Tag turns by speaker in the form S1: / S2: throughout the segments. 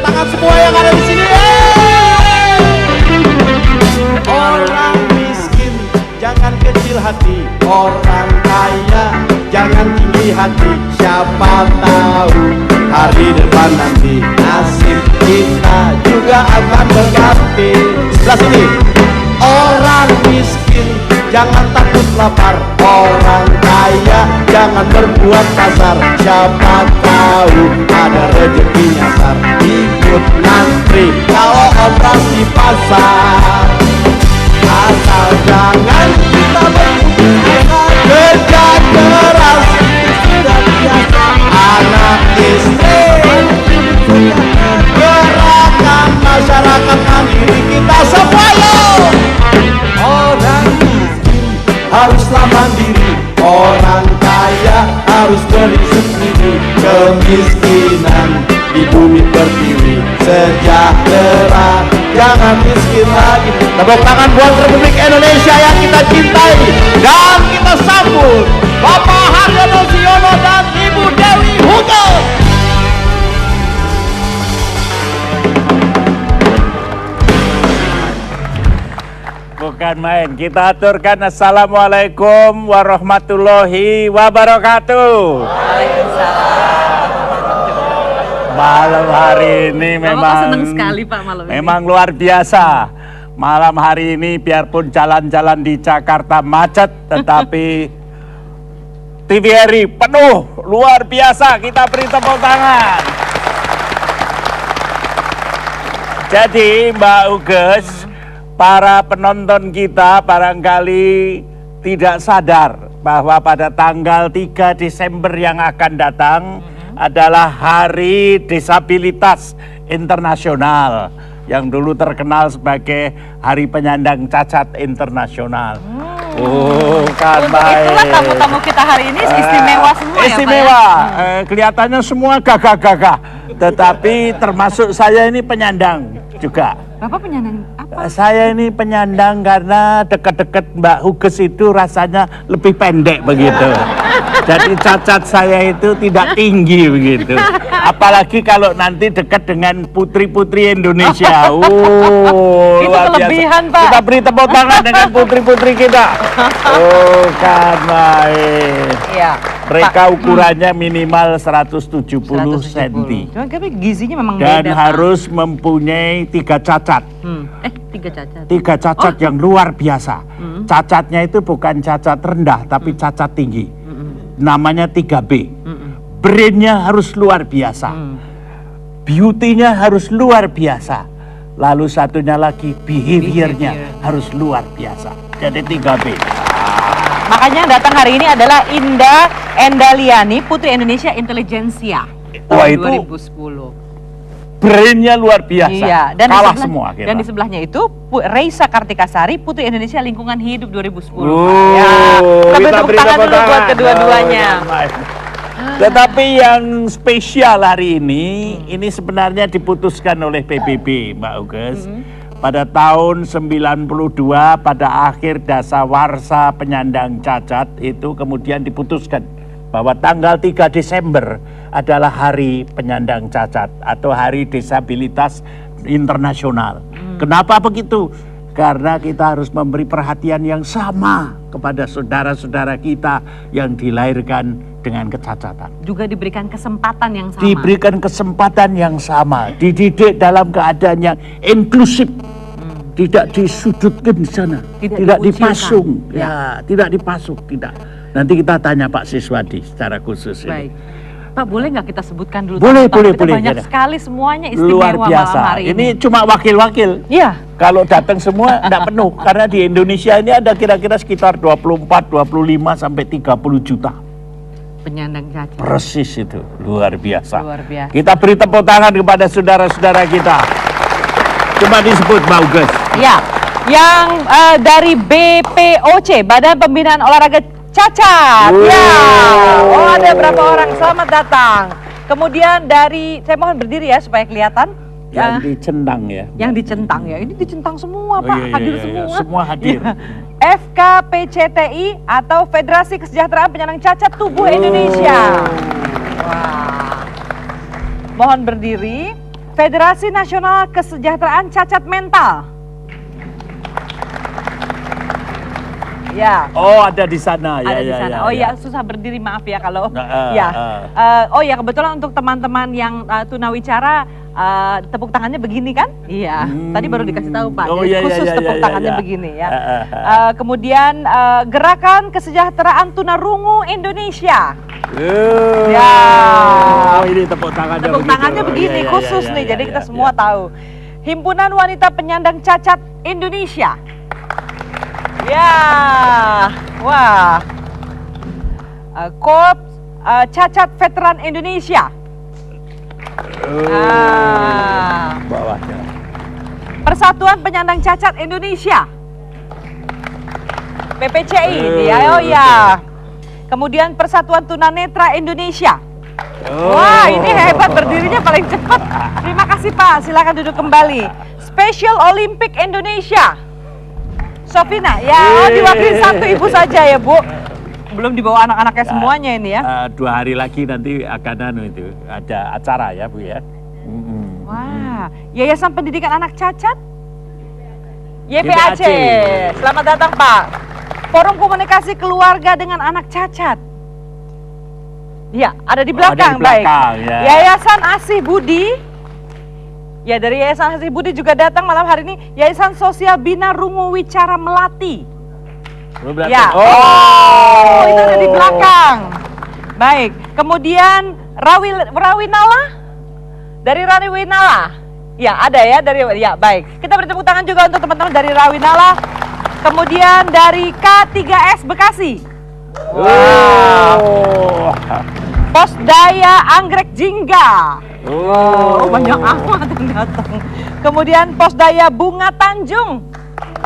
S1: tangan semua yang ada di sini. Orang miskin jangan kecil hati, orang kaya jangan tinggi hati. Siapa tahu hari depan nanti nasib kita juga akan berganti. Sebelah sini. Orang miskin jangan takut lapar, orang kaya jangan berbuat kasar. Siapa tahu ada rezeki nyasar, ikut ngantri kalau operasi pasar. Asal jangan kita berputus asa, kerja keras sudah biasa. Anak istri gerakan masyarakat mandiri kita semua yo. Orang miskin haruslah mandiri, orang kaya harus beri sendiri. Kemiskinan di bumi berdiri, sejahtera jangan miskin lagi. Tepuk tangan buat Republik Indonesia yang kita cintai dan kita sambut Bapak Haryono Siono dan Ibu Dewi Hugo.
S2: Bukan main, kita aturkan assalamualaikum warahmatullahi wabarakatuh.
S3: Waalaikumsalam.
S2: Malam hari ini memang
S3: seneng sekali Pak malam ini.
S2: Memang luar biasa. Malam hari ini biarpun jalan-jalan di Jakarta macet, tetapi TVRI penuh, luar biasa. Kita beri tepuk tangan. Jadi Mbak Uges, para penonton kita barangkali tidak sadar bahwa pada tanggal 3 Desember yang akan datang adalah Hari Disabilitas Internasional yang dulu terkenal sebagai Hari Penyandang Cacat Internasional. Kan baik.
S3: Itulah tamu-tamu kita hari ini istimewa semua
S2: istimewa.
S3: Ya Pak ya?
S2: Kelihatannya semua gagah-gagah, tetapi termasuk saya ini penyandang juga.
S3: Bapak penyandang apa?
S2: Saya ini penyandang karena dekat-dekat Mbak Huges itu rasanya lebih pendek begitu. Jadi cacat saya itu tidak tinggi begitu. Apalagi kalau nanti dekat dengan putri-putri Indonesia.
S3: Itu
S2: Luar
S3: kelebihan
S2: biasa.
S3: Pak.
S2: Kita beri tepuk tangan dengan putri-putri kita. Kan baik.
S3: Iya.
S2: Mereka ukurannya minimal 170 cm.
S3: Cuma gizinya memang
S2: Dan
S3: beda.
S2: harus mempunyai 3 cacat.
S3: 3 cacat.
S2: 3 cacat yang luar biasa. Cacatnya itu bukan cacat rendah, tapi cacat tinggi. Namanya 3B. Brainnya harus luar biasa. Beauty-nya harus luar biasa. Lalu satunya lagi behavior-nya harus luar biasa. Jadi 3B.
S3: Makanya datang hari ini adalah Indah Endaliani, Putri Indonesia Intelijensia
S2: Wah,
S3: tahun
S2: itu
S3: 2010.
S2: Brainnya luar biasa.
S3: Iya, dan
S2: kalah
S3: di
S2: semua kita.
S3: Dan di sebelahnya itu Reisa Kartikasari, Putri Indonesia Lingkungan Hidup 2010.
S2: Kita
S3: tepuk tangan dulu buat kedua-duanya.
S2: Tetapi yang spesial hari ini sebenarnya diputuskan oleh PBB, Mbak Uges. Pada tahun 92 pada akhir dasawarsa penyandang cacat itu kemudian diputuskan bahwa tanggal 3 Desember adalah Hari Penyandang Cacat atau Hari Disabilitas Internasional. Kenapa begitu? Karena kita harus memberi perhatian yang sama kepada saudara-saudara kita yang dilahirkan dengan kecacatan.
S3: Juga diberikan kesempatan yang sama.
S2: Diberikan kesempatan yang sama, dididik dalam keadaan yang inklusif. Tidak disudutkan di sana, tidak dipasung, tidak dipasung, tidak. Nanti kita tanya Pak Siswadi secara khusus.
S3: Baik. Pak, boleh nggak kita sebutkan dulu?
S2: Boleh.
S3: Banyak sekali semuanya istimewa
S2: luar biasa.
S3: malam hari
S2: ini cuma wakil-wakil.
S3: Iya.
S2: Kalau datang semua tidak penuh karena di Indonesia ini ada kira-kira sekitar 24, 25 sampai 30 juta.
S3: Penyandang cacat.
S2: Persis itu, luar biasa.
S3: Luar biasa.
S2: Kita beri tepuk tangan kepada saudara-saudara kita. Cuma disebut Bauges.
S3: Ya, yang dari BPOC, Badan Pembinaan Olahraga Cacat. Ya, ada berapa orang? Selamat datang. Kemudian dari, saya mohon berdiri ya supaya kelihatan.
S2: Yang dicentang ya.
S3: Yang dicentang ya, ini dicentang semua Pak, hadir semua.
S2: Semua hadir.
S3: Ya. FKPCTI atau Federasi Kesejahteraan Penyandang Cacat Tubuh Indonesia. Wah. Mohon berdiri. Federasi Nasional Kesejahteraan Cacat Mental. Ya.
S2: Oh, ada di sana.
S3: Ada
S2: Ya,
S3: di
S2: ya,
S3: sana.
S2: ya,
S3: Oh
S2: ya.
S3: ya, susah berdiri, maaf ya kalau
S2: Nah,
S3: ya. Oh ya, kebetulan untuk teman-teman yang tunawicara tepuk tangannya begini kan? Iya. Tadi baru dikasih tahu Pak.
S2: Oh,
S3: Jadi
S2: iya, iya,
S3: khusus
S2: iya,
S3: tepuk
S2: iya,
S3: tangannya
S2: iya.
S3: begini ya. Kemudian Gerakan Kesejahteraan Tunarungu Indonesia. Ya.
S2: Oh, ini tepuk tangannya
S3: Tepuk
S2: begitu.
S3: tangannya begini
S2: Iya, iya,
S3: khusus
S2: iya,
S3: nih.
S2: iya,
S3: Jadi
S2: iya,
S3: kita
S2: iya.
S3: semua tahu. Himpunan Wanita Penyandang Cacat Indonesia. Ya, wah. Korps Cacat Veteran Indonesia.
S2: Bawahnya.
S3: Persatuan Penyandang Cacat Indonesia. PPCI, dia, oh ya. Kemudian Persatuan Tunanetra Indonesia. Wah, ini hebat, berdirinya paling cepat. Terima kasih Pak, silakan duduk kembali. Special Olympic Indonesia. Sofina, ya diwakili satu ibu saja ya Bu. Belum dibawa anak-anaknya semuanya ini ya.
S2: 2 hari lagi nanti akan ada acara ya Bu ya.
S3: Wah, Yayasan Pendidikan Anak Cacat? YPAC.
S2: YPAC.
S3: Selamat datang Pak. Forum Komunikasi Keluarga dengan Anak Cacat. Ya, ada di belakang,
S2: ada di belakang,
S3: baik.
S2: ya.
S3: Yayasan Asih Budi. Ya, dari Yayasan Asih Budi juga datang malam hari ini. Yayasan Sosial Bina Rungu Wicara Melati. Ya. Oh, itu ada di belakang. Baik. Kemudian Rawinala? Dari Rawinala. Ya, ada ya dari ya, baik. Kita beri tepuk tangan juga untuk teman-teman dari Rawinala. Kemudian dari K3S Bekasi.
S2: Wow.
S3: Posdaya Anggrek Jingga.
S2: Oh,
S3: Banyak amat yang datang. Kemudian Posdaya Bunga Tanjung.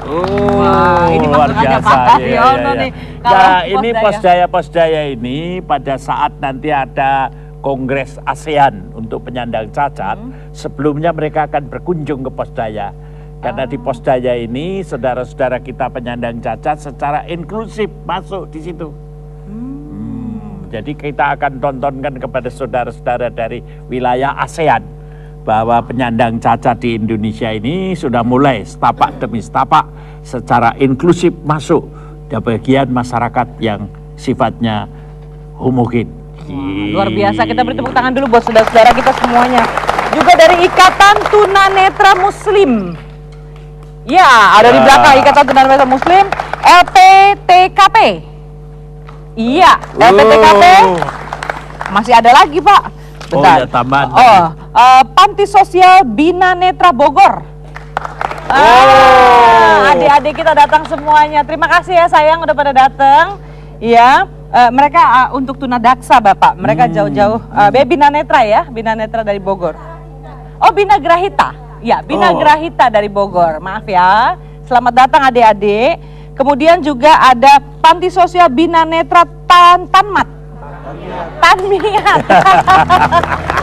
S3: Wah, ini
S2: luar
S3: maksudnya
S2: biasa.
S3: Pak
S2: Iya,
S3: Haryono
S2: iya,
S3: nih.
S2: iya.
S3: Kalau
S2: Nah, ini
S3: Posdaya.
S2: posdaya ini pada saat nanti ada Kongres ASEAN untuk penyandang cacat, sebelumnya mereka akan berkunjung ke Posdaya. Karena di Posdaya ini saudara-saudara kita penyandang cacat secara inklusif masuk di situ. Jadi kita akan tontonkan kepada saudara-saudara dari wilayah ASEAN bahwa penyandang cacat di Indonesia ini sudah mulai setapak demi setapak secara inklusif masuk di bagian masyarakat yang sifatnya homogen.
S3: Luar biasa, kita beri tepuk tangan dulu buat saudara-saudara kita semuanya. Juga dari Ikatan Tunanetra Muslim. Ya, ada di belakang Ikatan Tunanetra Muslim, LPTKP. Iya, LPTKP. Masih ada lagi, Pak. Bentar.
S2: Oh, ya, tambahan.
S3: Panti Sosial Bina Netra Bogor. Adik-adik kita datang semuanya. Terima kasih ya sayang udah pada datang. Iya, mereka untuk tunadaksa Bapak. Mereka jauh-jauh. Bina Netra ya, Bina Netra dari Bogor. Oh, Bina Grahita. Ya, Bina Grahita dari Bogor. Maaf ya. Selamat datang adik-adik. Kemudian juga ada Panti Sosial Bina Netra Tanmat. Tanmiat.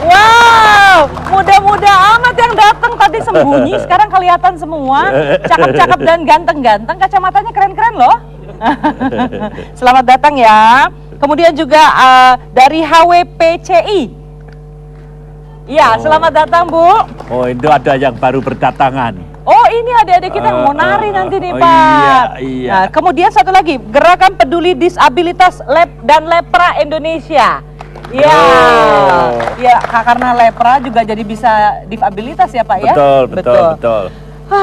S3: Wow, muda-muda amat yang datang, tadi sembunyi, sekarang kelihatan semua. Cakep-cakep dan ganteng-ganteng, kacamatanya keren-keren loh. Selamat datang ya. Kemudian juga dari HWPCI. Ya, selamat datang Bu.
S2: Oh, itu ada yang baru berdatangan.
S3: Oh, ini adik-adik kita yang mau nari nanti nih
S2: oh,
S3: Pak.
S2: iya.
S3: Nah, kemudian satu lagi, Gerakan Peduli Disabilitas dan Lepra Indonesia. Ya, ya karena lepra juga jadi bisa disabilitas ya Pak ya.
S2: Betul.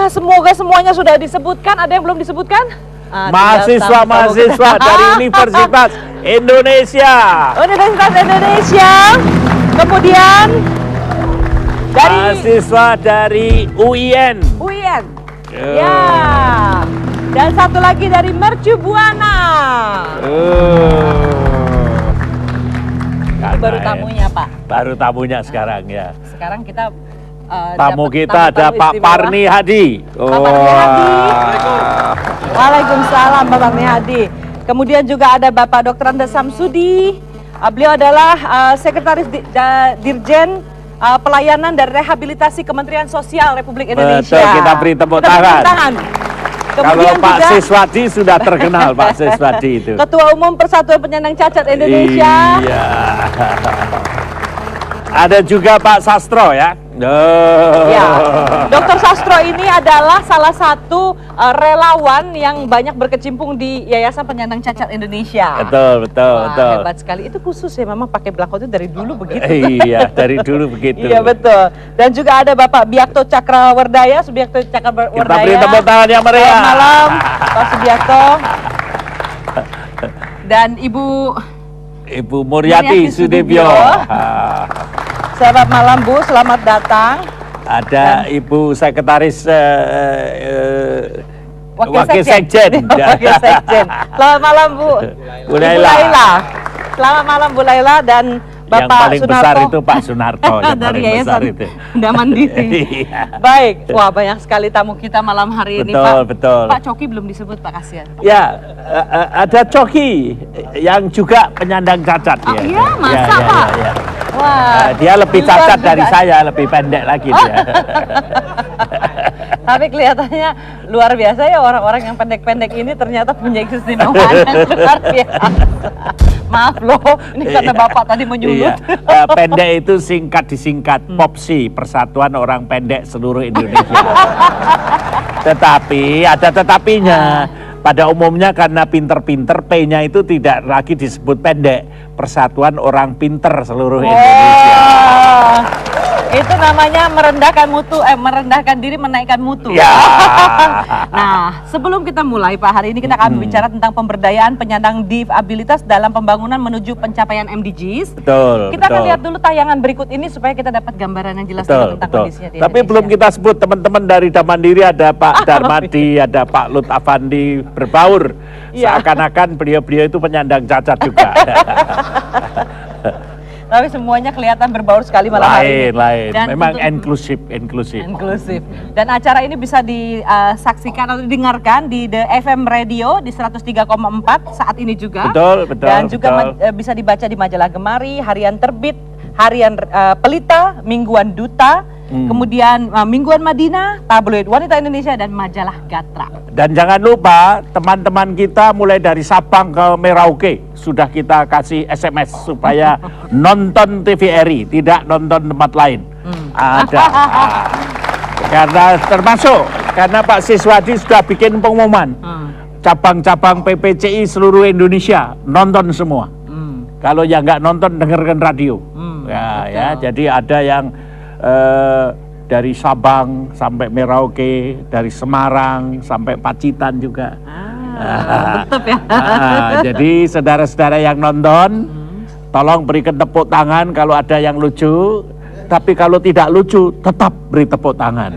S3: Semoga semuanya sudah disebutkan. Ada yang belum disebutkan?
S2: Mahasiswa dari Universitas Indonesia.
S3: Universitas Indonesia. Kemudian dari
S2: Mahasiswa dari UIN.
S3: UIN. Ya. Dan satu lagi dari Mercu Buana. Baru tamunya Pak.
S2: Baru tamunya sekarang ya.
S3: Sekarang kita
S2: Tamu
S3: dapat
S2: kita ada
S3: tamu-tamu
S2: Pak
S3: istimewa.
S2: Parni Hadi.
S3: Pak Parni Hadi. Waalaikumsalam Pak Parni Hadi. Kemudian juga ada Bapak Dr. Anda Samsudi. Beliau adalah Sekretaris Dirjen Pelayanan dan Rehabilitasi Kementerian Sosial Republik Indonesia.
S2: Betul, kita beri tepuk tangan. Kalau Pak
S3: juga
S2: Siswadi sudah terkenal Pak Siswadi itu.
S3: Ketua Umum Persatuan Penyandang Cacat Indonesia.
S2: Iya. Ada juga Pak Sastro ya.
S3: Ya, Dr. Sastro ini adalah salah satu relawan yang banyak berkecimpung di Yayasan Penyandang Cacat Indonesia.
S2: Betul, betul,
S3: Wah,
S2: betul.
S3: hebat sekali. Itu khusus ya, memang pakai belangko itu dari dulu begitu.
S2: Iya, dari dulu begitu.
S3: Iya betul. Dan juga ada Bapak Biakto Cakrawardaya, Subiakto Cakrawardaya.
S2: Kita beri tepuk tangan yang meriah.
S3: Selamat malam, Pak Subiakto. Dan
S2: Ibu Muryati Sudibyo.
S3: Selamat malam Bu, selamat datang.
S2: Ada Ibu Sekretaris
S3: Wakil
S2: Sekjen.
S3: Wakil Sekjen. Selamat malam Bu.
S2: Bu
S3: Ibu
S2: Laila.
S3: Laila. Selamat malam Bu Laila dan
S2: Yang
S3: Bapak
S2: paling
S3: Sunarto.
S2: besar itu Pak Sunarto. Yang
S3: Dari
S2: paling
S3: Yayasan
S2: besar itu.
S3: Bunda Mandiri.
S2: Iya.
S3: Baik, wah banyak sekali tamu kita malam hari ini
S2: Betul,
S3: Pak.
S2: betul.
S3: Pak Coki belum disebut Pak, kasihan.
S2: Ya, ada Coki yang juga penyandang cacat.
S3: Oh,
S2: ya.
S3: iya, masa, Pak?
S2: Ya.
S3: Wah,
S2: Dia lebih
S3: luar
S2: cacat dari
S3: dugaan.
S2: saya, lebih pendek lagi dia.
S3: Tapi kelihatannya luar biasa ya, orang-orang yang pendek-pendek ini ternyata punya keistimewaan yang luar biasa. Maaf loh, ini kata Bapak tadi menyulut.
S2: Iya. Pendek itu disingkat POPSI, Persatuan Orang Pendek Seluruh Indonesia. Tetapi ada tetapinya. Pada umumnya karena pinter-pinter, P-nya itu tidak lagi disebut pendek, Persatuan Orang Pinter Seluruh Indonesia.
S3: Wah, itu namanya merendahkan mutu, merendahkan diri, menaikkan mutu.
S2: Ya.
S3: Nah, sebelum kita mulai Pak, hari ini kita akan bicara tentang pemberdayaan penyandang disabilitas dalam pembangunan menuju pencapaian MDGs.
S2: Betul.
S3: Kita akan
S2: betul.
S3: lihat dulu tayangan berikut ini supaya kita dapat gambaran yang jelas dulu tentang kondisinya di
S2: Tapi
S3: Indonesia.
S2: belum kita sebut teman-teman dari Damandiri, ada Pak Darmadi, ada Pak Lut Afandi berbaur.
S3: Iya.
S2: Seakan-akan beliau-beliau itu penyandang cacat juga.
S3: Tapi semuanya kelihatan berbaur sekali malam hari ini.
S2: Lain.
S3: Dan
S2: Memang
S3: untuk-
S2: inklusif.
S3: inklusif. Dan acara ini bisa disaksikan atau didengarkan di The FM Radio di 103,4 saat ini juga.
S2: Betul.
S3: Dan juga
S2: betul.
S3: bisa dibaca di majalah Gemari, Harian Terbit, Harian Pelita, Mingguan Duta, kemudian Mingguan Madinah, Tabloid Wanita Indonesia, dan majalah Gatra.
S2: Dan jangan lupa teman-teman kita mulai dari Sabang ke Merauke sudah kita kasih SMS supaya nonton TVRI, tidak nonton tempat lain. Ada. Karena termasuk karena Pak Siswadi sudah bikin pengumuman. Cabang-cabang PPCI seluruh Indonesia nonton semua. Kalau yang nggak nonton dengarkan radio. Ya, jadi ada yang dari Sabang sampai Merauke, dari Semarang sampai Pacitan juga.
S3: Betul ya.
S2: Jadi saudara-saudara yang nonton, tolong berikan tepuk tangan kalau ada yang lucu. Tapi kalau tidak lucu, tetap beri tepuk tangan.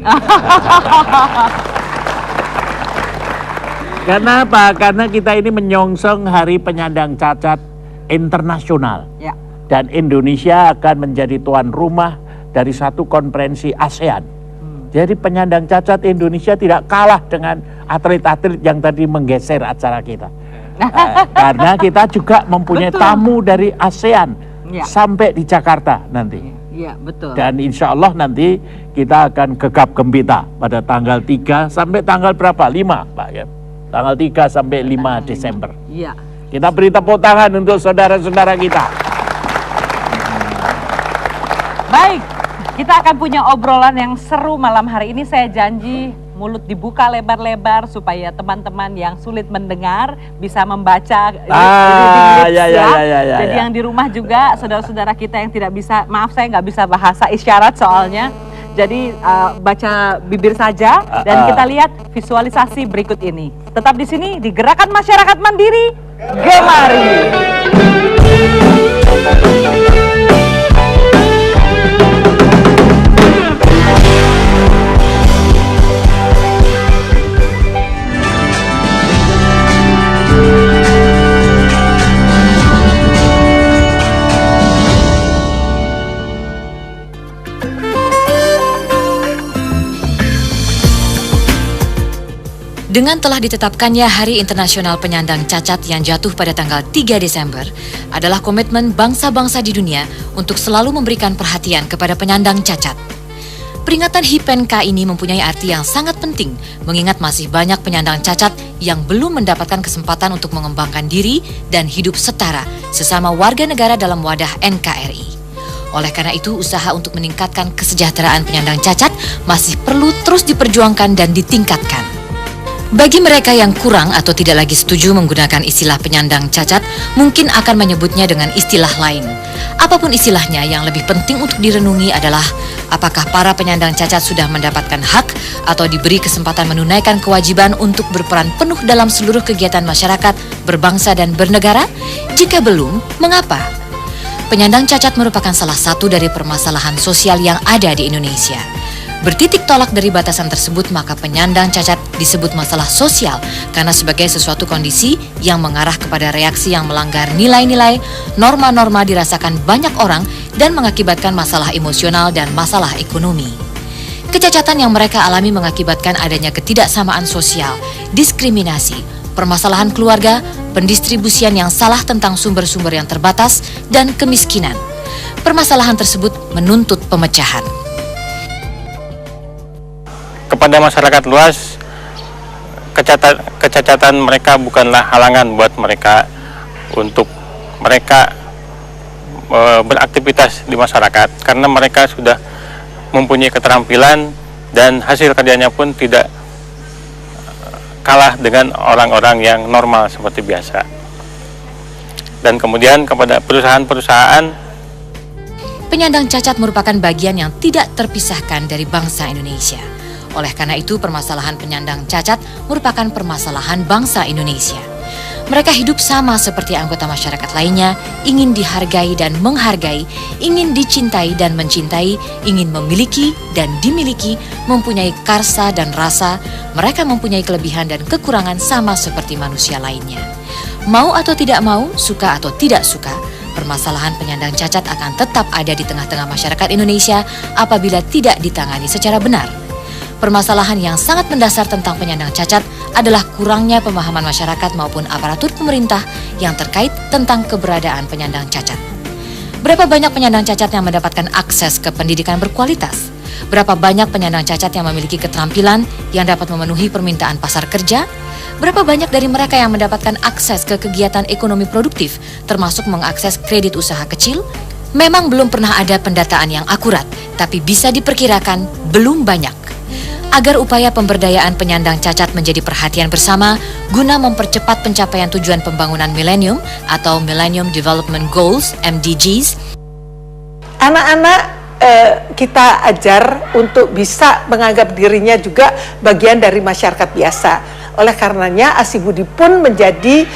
S2: Karena apa? Karena kita ini menyongsong Hari Penyandang Cacat Internasional.
S3: Ya.
S2: Dan Indonesia akan menjadi tuan rumah dari satu konferensi ASEAN. Jadi penyandang cacat Indonesia tidak kalah dengan atlet-atlet yang tadi menggeser acara kita. Karena kita juga mempunyai
S3: Betul.
S2: tamu dari ASEAN
S3: Ya.
S2: sampai di Jakarta nanti.
S3: Iya, betul.
S2: Dan insya Allah nanti kita akan gegap gempita pada tanggal 3 sampai tanggal berapa? 5 Pak ya. Tanggal 3 sampai 5 Desember.
S3: Iya.
S2: Kita beri tepuk tangan untuk saudara-saudara kita.
S3: Baik, kita akan punya obrolan yang seru malam hari ini. Saya janji mulut dibuka lebar-lebar supaya teman-teman yang sulit mendengar bisa membaca reading lips
S2: ya.
S3: Jadi yang di rumah juga, saudara-saudara kita yang tidak bisa, maaf saya nggak bisa bahasa isyarat soalnya. Jadi baca bibir saja dan kita lihat visualisasi berikut ini. Tetap di sini di Gerakan Masyarakat Mandiri Gemari.
S4: Dengan telah ditetapkannya Hari Internasional Penyandang Cacat yang jatuh pada tanggal 3 Desember adalah komitmen bangsa-bangsa di dunia untuk selalu memberikan perhatian kepada penyandang cacat. Peringatan HIPN-K ini mempunyai arti yang sangat penting mengingat masih banyak penyandang cacat yang belum mendapatkan kesempatan untuk mengembangkan diri dan hidup setara sesama warga negara dalam wadah NKRI. Oleh karena itu, usaha untuk meningkatkan kesejahteraan penyandang cacat masih perlu terus diperjuangkan dan ditingkatkan. Bagi mereka yang kurang atau tidak lagi setuju menggunakan istilah penyandang cacat, mungkin akan menyebutnya dengan istilah lain. Apapun istilahnya, yang lebih penting untuk direnungi adalah apakah para penyandang cacat sudah mendapatkan hak atau diberi kesempatan menunaikan kewajiban untuk berperan penuh dalam seluruh kegiatan masyarakat, berbangsa dan bernegara? Jika belum, mengapa? Penyandang cacat merupakan salah satu dari permasalahan sosial yang ada di Indonesia. Bertitik tolak dari batasan tersebut, maka penyandang cacat disebut masalah sosial karena sebagai sesuatu kondisi yang mengarah kepada reaksi yang melanggar nilai-nilai, norma-norma dirasakan banyak orang dan mengakibatkan masalah emosional dan masalah ekonomi. Kecacatan yang mereka alami mengakibatkan adanya ketidaksamaan sosial, diskriminasi, permasalahan keluarga, pendistribusian yang salah tentang sumber-sumber yang terbatas, dan kemiskinan. Permasalahan tersebut menuntut pemecahan.
S5: Kepada masyarakat luas, kecacatan mereka bukanlah halangan buat mereka untuk mereka beraktivitas di masyarakat, karena mereka sudah mempunyai keterampilan dan hasil kerjanya pun tidak kalah dengan orang-orang yang normal seperti biasa. Dan kemudian kepada perusahaan-perusahaan,
S4: Penyandang cacat merupakan bagian yang tidak terpisahkan dari bangsa Indonesia. Oleh karena itu, permasalahan penyandang cacat merupakan permasalahan bangsa Indonesia. Mereka hidup sama seperti anggota masyarakat lainnya, ingin dihargai dan menghargai, ingin dicintai dan mencintai, ingin memiliki dan dimiliki, mempunyai karsa dan rasa. Mereka mempunyai kelebihan dan kekurangan sama seperti manusia lainnya. Mau atau tidak mau, suka atau tidak suka, permasalahan penyandang cacat akan tetap ada di tengah-tengah masyarakat Indonesia apabila tidak ditangani secara benar. Permasalahan yang sangat mendasar tentang penyandang cacat adalah kurangnya pemahaman masyarakat maupun aparatur pemerintah yang terkait tentang keberadaan penyandang cacat. Berapa banyak penyandang cacat yang mendapatkan akses ke pendidikan berkualitas? Berapa banyak penyandang cacat yang memiliki keterampilan yang dapat memenuhi permintaan pasar kerja? Berapa banyak dari mereka yang mendapatkan akses ke kegiatan ekonomi produktif, termasuk mengakses kredit usaha kecil? Memang belum pernah ada pendataan yang akurat, tapi bisa diperkirakan belum banyak. Agar upaya pemberdayaan penyandang cacat menjadi perhatian bersama guna mempercepat pencapaian tujuan pembangunan milenium atau Millennium Development Goals (MDGs).
S6: Anak-anak kita ajar untuk bisa menganggap dirinya juga bagian dari masyarakat biasa. Oleh karenanya ASI Budi pun menjadi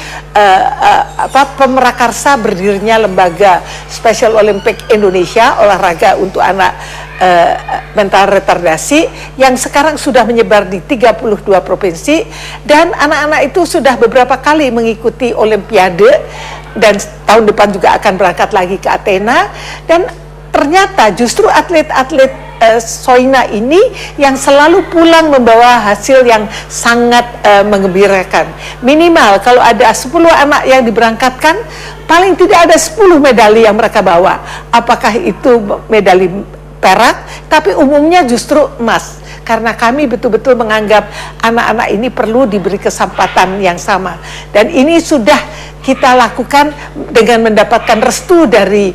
S6: pemerakarsa berdirinya lembaga Special Olympic Indonesia, olahraga untuk anak mental retardasi, yang sekarang sudah menyebar di 32 provinsi, dan anak-anak itu sudah beberapa kali mengikuti olimpiade dan tahun depan juga akan berangkat lagi ke Athena. Dan ternyata justru atlet-atlet Soina ini yang selalu pulang membawa hasil yang sangat menggembirakan. Minimal kalau ada 10 anak yang diberangkatkan, paling tidak ada 10 medali yang mereka bawa. Apakah itu medali perak, tapi umumnya justru emas. Karena kami betul-betul menganggap anak-anak ini perlu diberi kesempatan yang sama. Dan ini sudah kita lakukan dengan mendapatkan restu dari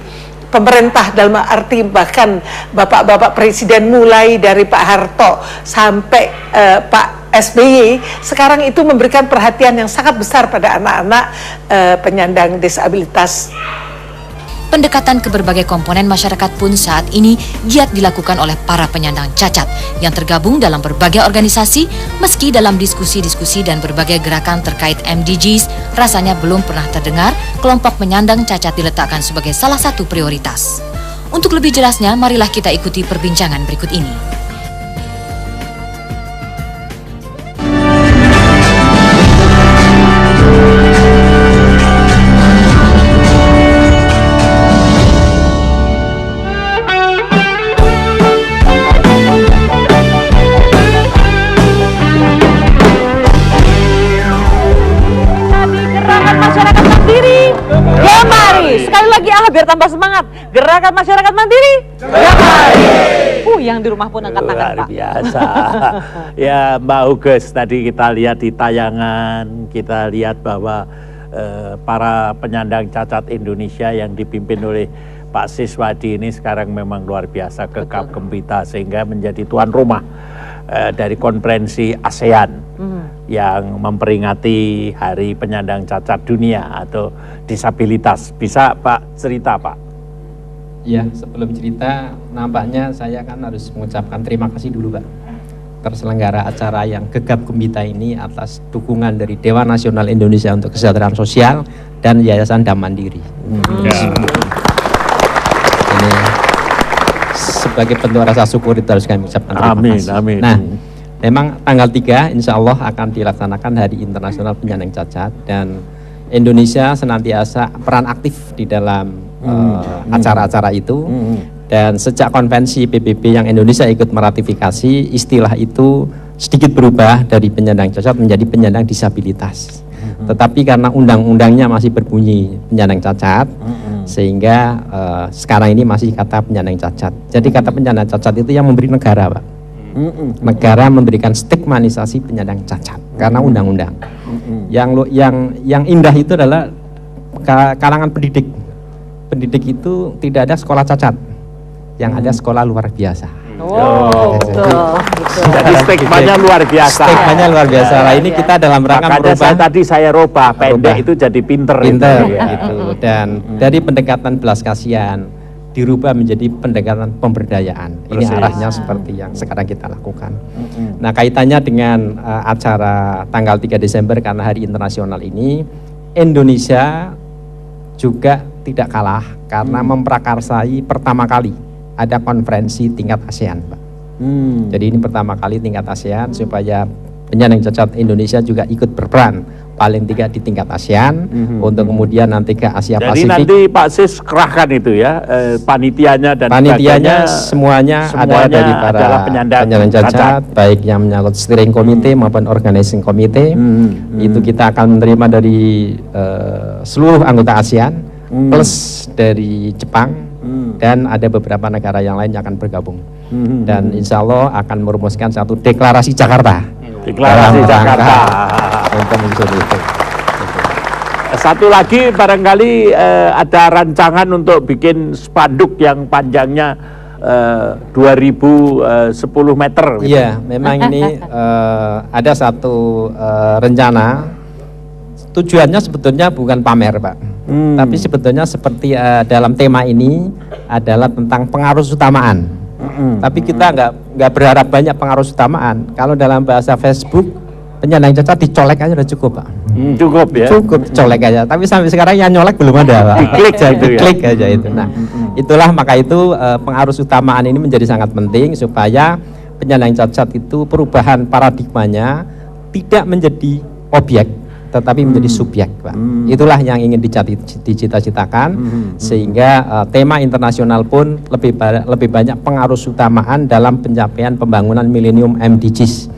S6: pemerintah, dalam arti bahkan bapak-bapak presiden mulai dari Pak Harto sampai Pak SBY sekarang itu memberikan perhatian yang sangat besar pada anak-anak penyandang disabilitas.
S4: Pendekatan ke berbagai komponen masyarakat pun saat ini giat dilakukan oleh para penyandang cacat yang tergabung dalam berbagai organisasi. Meski dalam diskusi-diskusi dan berbagai gerakan terkait MDGs, rasanya belum pernah terdengar kelompok penyandang cacat diletakkan sebagai salah satu prioritas. Untuk lebih jelasnya, marilah kita ikuti perbincangan berikut ini.
S3: Biar tambah semangat, Gerakan Masyarakat Mandiri. Yang di rumah pun angkat tangan, Pak.
S2: Luar biasa. Ya, Mbak Uges, tadi kita lihat di tayangan, kita lihat bahwa para penyandang cacat Indonesia yang dipimpin oleh Pak Siswadi ini sekarang memang luar biasa gegap gempita sehingga menjadi tuan rumah dari konferensi ASEAN yang memperingati Hari Penyandang Cacat Dunia atau disabilitas. Bisa Pak cerita Pak?
S7: Ya, sebelum cerita, nampaknya saya kan harus mengucapkan terima kasih dulu Pak terselenggara acara yang gegap gempita ini atas dukungan dari Dewan Nasional Indonesia untuk Kesejahteraan Sosial dan Yayasan Dam Mandiri. Ini sebagai bentuk rasa syukur itu harus kami ucapkan terima kasih.
S2: Amin.
S7: Nah, memang tanggal 3 insya Allah akan dilaksanakan Hari Internasional Penyandang Cacat dan Indonesia senantiasa peran aktif di dalam acara-acara itu. Dan sejak konvensi PBB yang Indonesia ikut meratifikasi, istilah itu sedikit berubah dari penyandang cacat menjadi penyandang disabilitas. Tetapi karena undang-undangnya masih berbunyi penyandang cacat, sehingga sekarang ini masih kata penyandang cacat. Jadi kata penyandang cacat itu yang memberi negara, Pak. Negara memberikan stigmatisasi penyandang cacat karena undang-undang. Yang indah itu adalah kalangan pendidik. Pendidik itu tidak ada sekolah cacat, yang ada sekolah luar biasa.
S3: Betul.
S2: Jadi stigmanya luar biasa.
S7: Stigmanya luar biasa. Lah ini kita dalam rangka merubah.
S2: Tadi saya rubah pendek itu jadi pinter.
S7: Gitu. Dan dari pendekatan belas kasihan dirubah menjadi pendekatan pemberdayaan. Ini arahnya seperti yang sekarang kita lakukan. Nah, kaitannya dengan acara tanggal 3 Desember karena Hari Internasional ini, Indonesia juga tidak kalah karena memprakarsai pertama kali ada konferensi tingkat ASEAN, Pak. Jadi ini pertama kali tingkat ASEAN supaya penyandang cacat Indonesia juga ikut berperan paling tidak di tingkat ASEAN untuk kemudian nanti ke Asia
S2: Jadi
S7: Pasifik.
S2: nanti Pak Sis kerahkan itu ya panitianya dan
S7: semuanya adalah dari para penyandang cacat, baik yang menyangkut steering committee maupun organizing committee. Itu kita akan menerima dari seluruh anggota ASEAN plus dari Jepang dan ada beberapa negara yang lain yang akan bergabung. Dan insya Allah akan merumuskan satu deklarasi Jakarta.
S2: Deklarasi Jakarta.
S7: Untuk muncul itu.
S2: Satu lagi barangkali ada rancangan untuk bikin spanduk yang panjangnya 2010 meter. Gitu.
S7: Iya, memang ini ada satu rencana. Tujuannya sebetulnya bukan pamer, Pak. Tapi sebetulnya seperti dalam tema ini adalah tentang pengaruh utamaan. Tapi kita nggak berharap banyak pengaruh utamaan. Kalau dalam bahasa Facebook, penyandang cacat dicolek aja udah cukup, Pak.
S2: Cukup ya.
S7: Cukup colek aja. Tapi sampai sekarang yang nyolek belum ada, Pak.
S2: Diklik aja itu ya.
S7: Diklik aja itu. Nah, itulah maka itu pengaruh utamaan ini menjadi sangat penting supaya penyandang cacat itu perubahan paradigmanya tidak menjadi objek tetapi menjadi subjek, Pak. Itulah yang ingin dicita-citakan sehingga tema internasional pun lebih banyak pengaruh utamaan dalam pencapaian pembangunan milenium MDGs.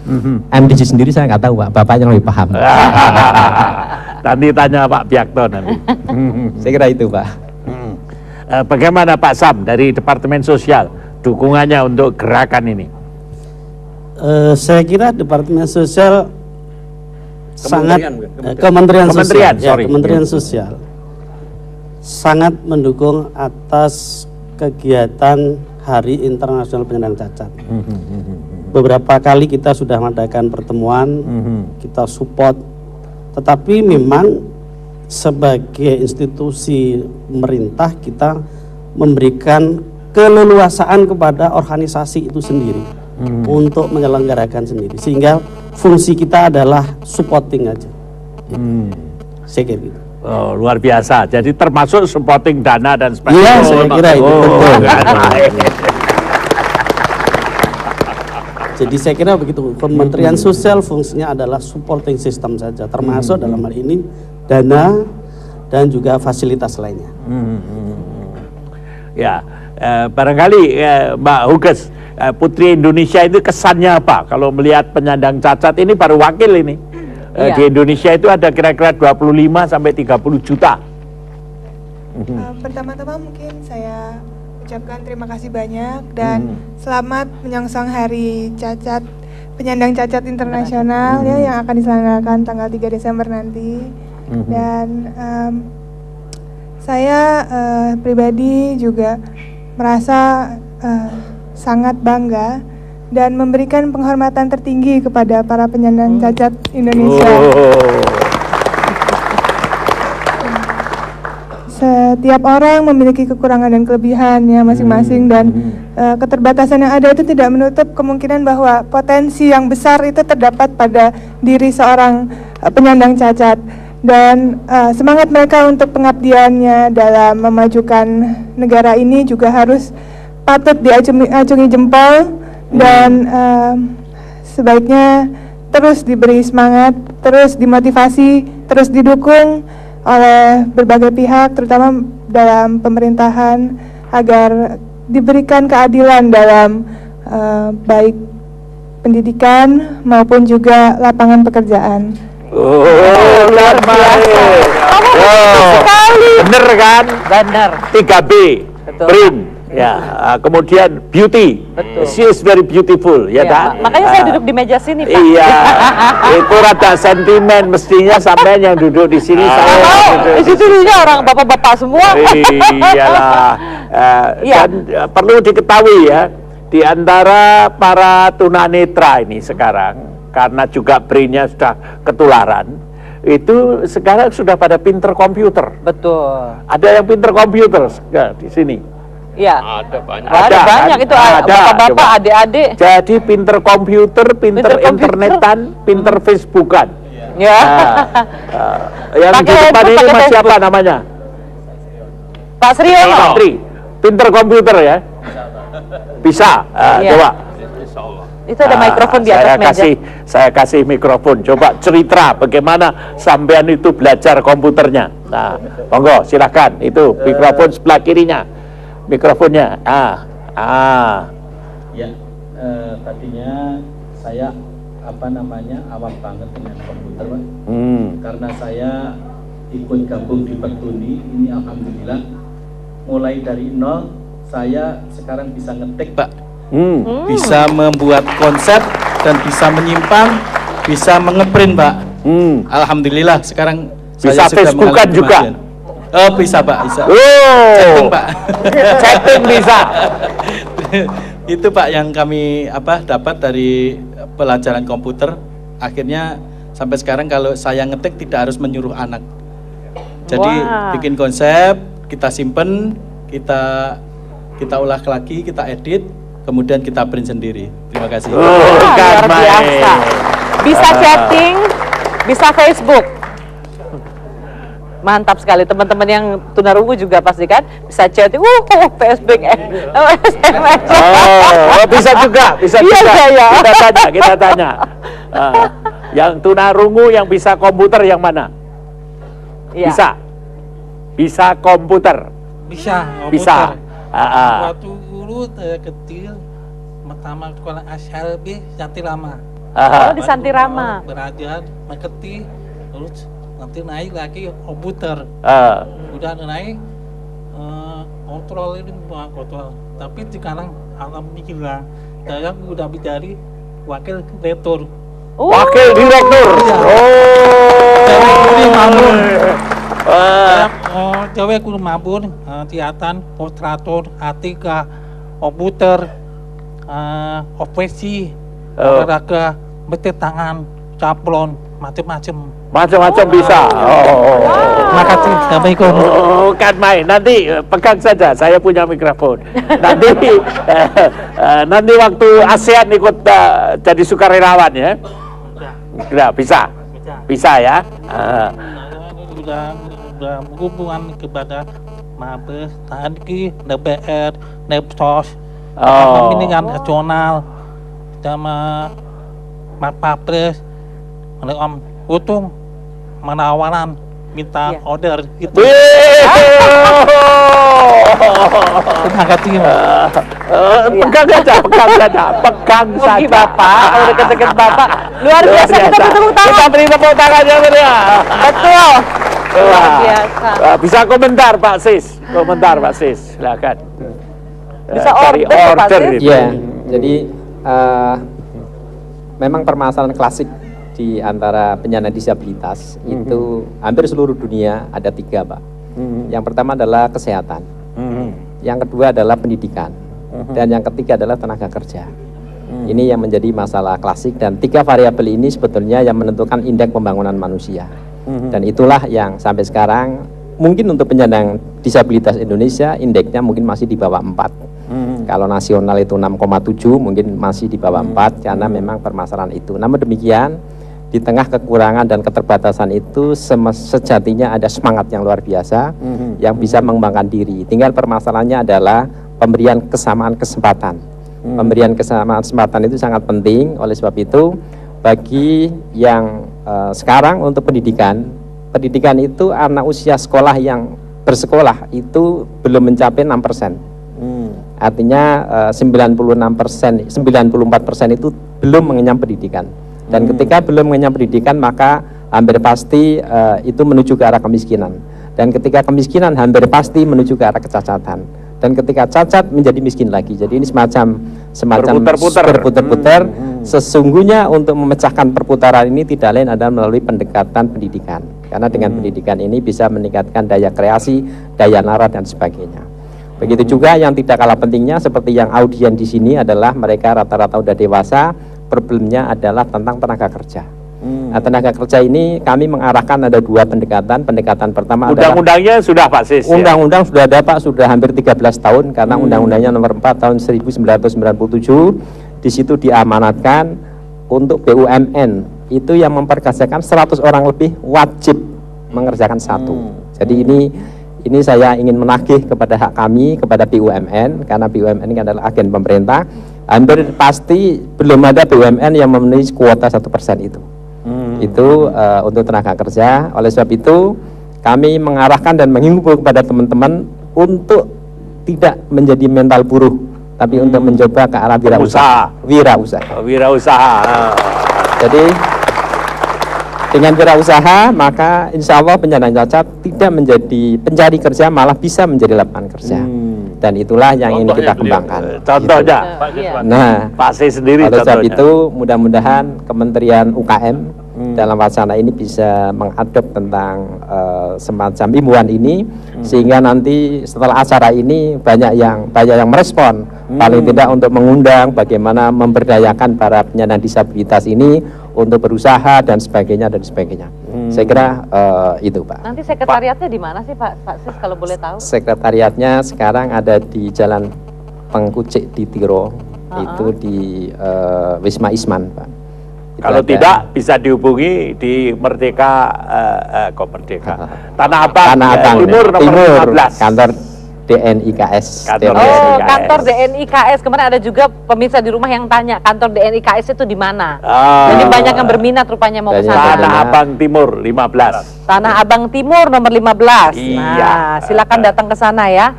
S7: MDGs sendiri saya nggak tahu, Pak. Bapaknya lebih paham.
S2: Nanti tanya Pak Biakto nanti.
S7: Saya kira itu, Pak.
S2: Bagaimana Pak Sam dari Departemen Sosial dukungannya untuk gerakan ini?
S8: Saya kira Departemen Sosial Kementerian Sosial sangat mendukung atas kegiatan Hari Internasional Penyandang Cacat. Beberapa kali kita sudah mengadakan pertemuan, kita support, tetapi memang sebagai institusi pemerintah kita memberikan keleluasaan kepada organisasi itu sendiri untuk menyelenggarakan sendiri, sehingga fungsi kita adalah supporting aja. Saya kira gitu.
S2: Oh, luar biasa. Jadi termasuk supporting dana dan sebagainya.
S8: Iya, saya kira itu betul. Jadi saya kira begitu. Kementerian Sosial fungsinya adalah supporting system saja, termasuk dalam hal ini dana dan juga fasilitas lainnya.
S2: Ya, barangkali Mbak Huges, Putri Indonesia itu kesannya apa kalau melihat penyandang cacat ini baru wakil ini? Di Indonesia itu ada kira-kira 25 sampai 30 juta.
S9: Pertama-tama mungkin saya ucapkan terima kasih banyak dan selamat menyongsong Hari Penyandang Cacat Internasional ya yang akan diselenggarakan tanggal 3 Desember nanti. Dan Saya pribadi juga merasa sangat bangga dan memberikan penghormatan tertinggi kepada para penyandang cacat Indonesia. Setiap orang memiliki kekurangan dan kelebihannya masing-masing, dan keterbatasan yang ada itu tidak menutup kemungkinan bahwa potensi yang besar itu terdapat pada diri seorang penyandang cacat. Dan semangat mereka untuk pengabdiannya dalam memajukan negara ini juga harus patut diacungi jempol, dan sebaiknya terus diberi semangat, terus dimotivasi, terus didukung oleh berbagai pihak, terutama dalam pemerintahan, agar diberikan keadilan dalam baik pendidikan maupun juga lapangan pekerjaan.
S2: Luar biasa.
S3: Sekali.
S2: Bener kan?
S3: Benar.
S2: 3B.
S3: Betul.
S2: Prim. Ya, kemudian beauty.
S3: Betul.
S2: She is very beautiful, ya tak?
S3: Makanya saya duduk di meja sini, Pak.
S2: Iya, itu rada sentimen mestinya sampai yang duduk di sini. Saya
S3: di situ orang bapak-bapak semua.
S2: Iyalah. Dan perlu diketahui ya, di antara para tunanetra ini sekarang, karena juga brainnya sudah ketularan, itu sekarang sudah pada pinter komputer.
S3: Betul.
S2: Ada yang pinter komputer di sini.
S3: Iya.
S5: Ada banyak.
S3: Ada banyak itu bapak-bapak, adik-adik.
S2: Jadi pinter komputer, pinter internetan, pinter Facebookan.
S3: Ya.
S2: Yang di depan ini Mas siapa namanya?
S3: Pak Sriono.
S2: Tri. Pinter komputer ya? Bisa. Coba.
S3: Itu ada mikrofon di atas meja.
S2: Saya kasih mikrofon. Coba cerita bagaimana sampean itu belajar komputernya. Nah, monggo silahkan. Itu mikrofon sebelah kirinya. Mikrofonnya.
S10: Ya, tadinya saya awam banget dengan komputer, Pak. Karena saya ikut gabung di Pertuni, ini alhamdulillah mulai dari nol saya sekarang bisa ngetik, Pak. Bisa membuat konsep dan bisa menyimpan, bisa mengeprint, Pak. Alhamdulillah sekarang
S2: bisa
S10: saya
S2: Facebookan juga.
S10: Oh, bisa, Pak, bisa.
S2: Chatting,
S10: Pak.
S2: Chatting bisa.
S10: Itu, Pak, yang kami dapat dari pelajaran komputer. Akhirnya sampai sekarang kalau saya ngetik tidak harus menyuruh anak. Jadi bikin konsep, kita simpen, kita ulah lagi, kita edit, kemudian kita print sendiri. Terima kasih.
S3: Luar biasa. Bisa chatting, bisa Facebook. Mantap sekali, teman-teman yang tunarungu juga pasti kan bisa chatting, Facebook, SMS.
S2: Bisa juga.
S3: Iya.
S2: Kita tanya. Yang tunarungu yang bisa komputer yang mana?
S3: Iya.
S2: Bisa komputer.
S11: Bisa. Waktu dulu kecil pertama sekolah SLB Santirama.
S3: Di Santirama.
S11: Belajar mengerti, terus nanti naik lagi komputer. Udah naik kontrol ini bukan kontrol, tapi sekarang alhamdulillah saya udah menjadi wakil direktur.
S2: Wakil direktur.
S11: Cewek kudu mabur, teatan, postrator, A3, komputer, operasi, olahraga, betul tangan, caplon, macam-macam.
S2: Macam-macam bisa.
S11: Makasih, assalamualaikum.
S2: Kan main. Nanti pegang saja. Saya punya mikrofon. Nanti waktu ASEAN ikut jadi sukarelawan ya. Udah bisa ya.
S11: Sudah hubungan kepada Mabes, TNI, DPR, Nepsos, pemilihan nasional, sama Mapapres, Om Utung, menawaran minta order gitu. Terima kasih.
S2: Pegang saja.
S3: Bapak, kalau deket-deket Bapak, luar biasa. Kita beri tepuk tangan.
S2: Kita beri tepuk tangannya,
S3: Betul. Luar biasa.
S2: Bisa komentar Pak Sis. Silakan.
S3: Bisa order
S7: itu. Ya, jadi memang permasalahan klasik di antara penyandang disabilitas itu hampir seluruh dunia ada 3, Pak. Yang pertama adalah kesehatan, yang kedua adalah pendidikan, dan yang ketiga adalah tenaga kerja. Ini yang menjadi masalah klasik, dan 3 variabel ini sebetulnya yang menentukan indeks pembangunan manusia. Dan itulah yang sampai sekarang mungkin untuk penyandang disabilitas Indonesia indeksnya mungkin masih di bawah 4. Kalau nasional itu 6,7, mungkin masih di bawah 4 karena memang permasalahan itu. Namun demikian, di tengah kekurangan dan keterbatasan itu sejatinya ada semangat yang luar biasa yang bisa mengembangkan diri. Tinggal permasalahannya adalah pemberian kesamaan kesempatan. Pemberian kesamaan kesempatan itu sangat penting. Oleh sebab itu, bagi yang sekarang untuk pendidikan itu anak usia sekolah yang bersekolah itu belum mencapai 6%. Artinya 96%, 94% itu belum mengenyam pendidikan. Dan ketika belum mengenyam pendidikan, maka hampir pasti itu menuju ke arah kemiskinan. Dan ketika kemiskinan, hampir pasti menuju ke arah kecacatan. Dan ketika cacat, menjadi miskin lagi. Jadi ini semacam berputar-putar. Sesungguhnya untuk memecahkan perputaran ini tidak lain adalah melalui pendekatan pendidikan. Karena dengan pendidikan ini bisa meningkatkan daya kreasi, daya nalar, dan sebagainya. Begitu juga yang tidak kalah pentingnya seperti yang audien di sini adalah mereka rata-rata udah dewasa, problemnya adalah tentang tenaga kerja. Nah, tenaga kerja ini kami mengarahkan ada 2 pendekatan. Pendekatan pertama adalah
S2: undang-undangnya sudah Pak Sis.
S7: Undang-undang sudah ada Pak, sudah hampir 13 tahun karena undang-undangnya nomor 4 tahun 1997. Di situ diamanatkan untuk BUMN itu yang memperkerjakan 100 orang lebih wajib mengerjakan 1. Jadi ini saya ingin menagih kepada hak kami, kepada BUMN, karena BUMN ini adalah agen pemerintah. Hampir pasti belum ada BUMN yang memenuhi kuota 1% itu. Itu untuk tenaga kerja. Oleh sebab itu, kami mengarahkan dan menghimbau kepada teman-teman untuk tidak menjadi mental buruh, tapi untuk mencoba ke arah wirausaha. Jadi dengan wirausaha, maka insya Allah penyandang cacat tidak menjadi pencari kerja, malah bisa menjadi lapangan kerja. Dan itulah yang ingin kita kembangkan.
S2: Contohnya,
S7: nah,
S2: Pak C sendiri.
S7: Oleh sebab itu, mudah-mudahan Kementerian UKM dalam wacana ini bisa mengadop tentang semacam himbauan ini, sehingga nanti setelah acara ini banyak yang merespon, paling tidak untuk mengundang bagaimana memberdayakan para penyandang disabilitas ini untuk berusaha dan sebagainya. Saya kira itu Pak.
S3: Nanti sekretariatnya di mana sih Pak Sis kalau boleh tahu?
S7: Sekretariatnya sekarang ada di Jalan Tengkucik di Tiro, itu di Wisma Isman Pak.
S2: Kalau tidak bisa dihubungi di Tanah Abang Timur nomor 15.
S7: Kantor DNIKS.
S3: Kantor DNIKS. Kemarin ada juga pemirsa di rumah yang tanya kantor DNIKS itu di mana. Jadi banyak yang berminat rupanya mau ke sana.
S2: Tanah Abang Timur 15.
S3: Tanah Abang Timur nomor 15.
S2: Iya.
S3: Nah, silakan datang ke sana ya.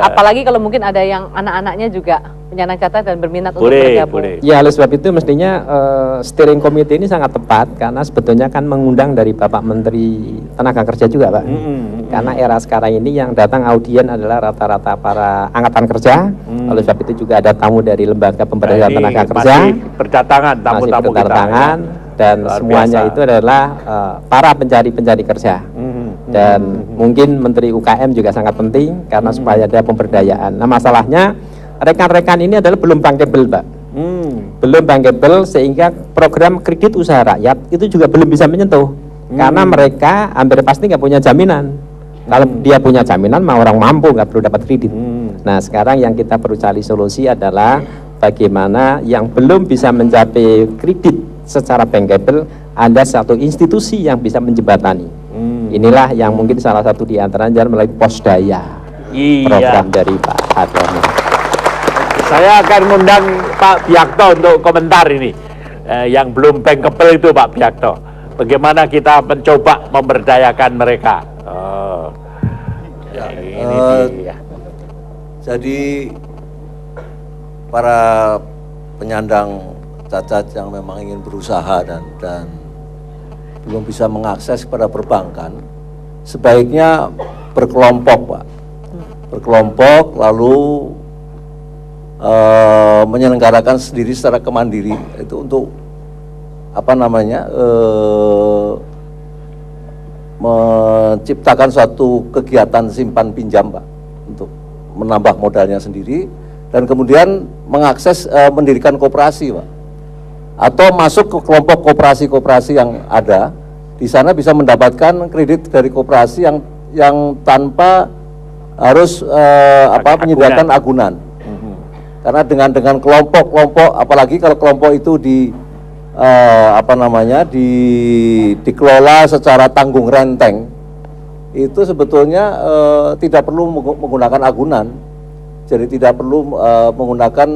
S3: Apalagi kalau mungkin ada yang anak-anaknya juga penyandang cacat dan berminat untuk bergabung.
S7: Ya, oleh sebab itu mestinya steering committee ini sangat tepat karena sebetulnya kan mengundang dari Bapak Menteri Tenaga Kerja juga Pak. Karena era sekarang ini yang datang audien adalah rata-rata para angkatan kerja. Oleh sebab itu juga ada tamu dari Lembaga Pemberdayaan Tenaga Kerja.
S2: Berdatangan tamu-tamu
S7: kita. Dan semuanya itu adalah para pencari kerja. Dan mungkin Menteri UKM juga sangat penting karena supaya ada pemberdayaan. Nah, masalahnya rekan-rekan ini adalah belum bankable Pak. Belum bankable sehingga program kredit usaha rakyat itu juga belum bisa menyentuh. Karena mereka hampir pasti nggak punya jaminan. Kalau dia punya jaminan, mah orang mampu nggak perlu dapat kredit. Nah, sekarang yang kita perlu cari solusi adalah bagaimana yang belum bisa mencapai kredit secara bankable, ada satu institusi yang bisa menjembatani. Inilah yang mungkin salah satu di antaranya melalui Posdaya, program dari Pak Adoni.
S2: Saya akan mengundang Pak Biakto untuk komentar ini. Yang belum bankable itu Pak Biakto. Bagaimana kita mencoba memberdayakan mereka.
S12: Jadi para penyandang cacat yang memang ingin berusaha dan belum bisa mengakses kepada perbankan, sebaiknya berkelompok Pak. Berkelompok lalu menyelenggarakan sendiri secara kemandiri itu untuk menciptakan suatu kegiatan simpan pinjam, Pak, untuk menambah modalnya sendiri, dan kemudian mengakses mendirikan koperasi, Pak, atau masuk ke kelompok koperasi-koperasi yang ada. Di sana bisa mendapatkan kredit dari koperasi yang tanpa harus menyediakan agunan. Karena dengan kelompok-kelompok, apalagi kalau kelompok itu dikelola secara tanggung renteng, itu sebetulnya tidak perlu menggunakan agunan. Jadi tidak perlu menggunakan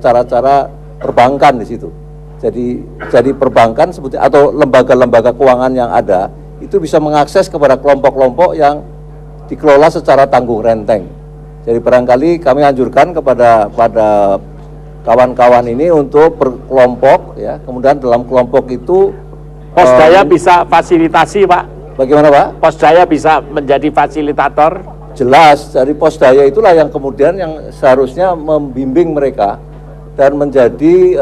S12: cara-cara perbankan di situ. Jadi perbankan seperti atau lembaga-lembaga keuangan yang ada itu bisa mengakses kepada kelompok-kelompok yang dikelola secara tanggung renteng. Jadi barangkali kami anjurkan pada kawan-kawan ini untuk berkelompok, ya. Kemudian dalam kelompok itu
S2: Posdaya bisa fasilitasi, Pak.
S12: Bagaimana, Pak?
S2: Posdaya bisa menjadi fasilitator.
S12: Jelas, dari Posdaya itulah yang kemudian yang seharusnya membimbing mereka dan menjadi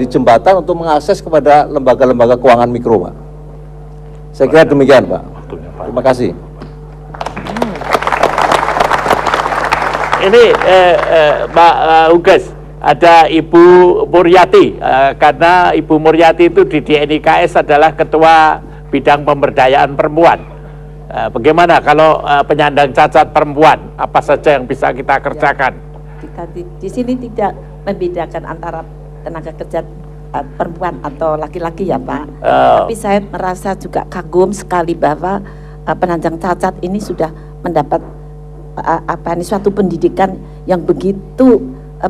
S12: jembatan untuk mengakses kepada lembaga-lembaga keuangan mikro, Pak. Saya kira demikian, Pak. Terima kasih.
S2: Ini Pak Huges, ada Ibu Muryati, karena Ibu Muryati itu di DNIKS adalah Ketua Bidang Pemberdayaan Perempuan. Bagaimana kalau penyandang cacat perempuan, apa saja yang bisa kita kerjakan?
S13: Di sini tidak membedakan antara tenaga kerja perempuan atau laki-laki ya, Pak. Tapi saya merasa juga kagum sekali bahwa penyandang cacat ini sudah mendapat suatu pendidikan yang begitu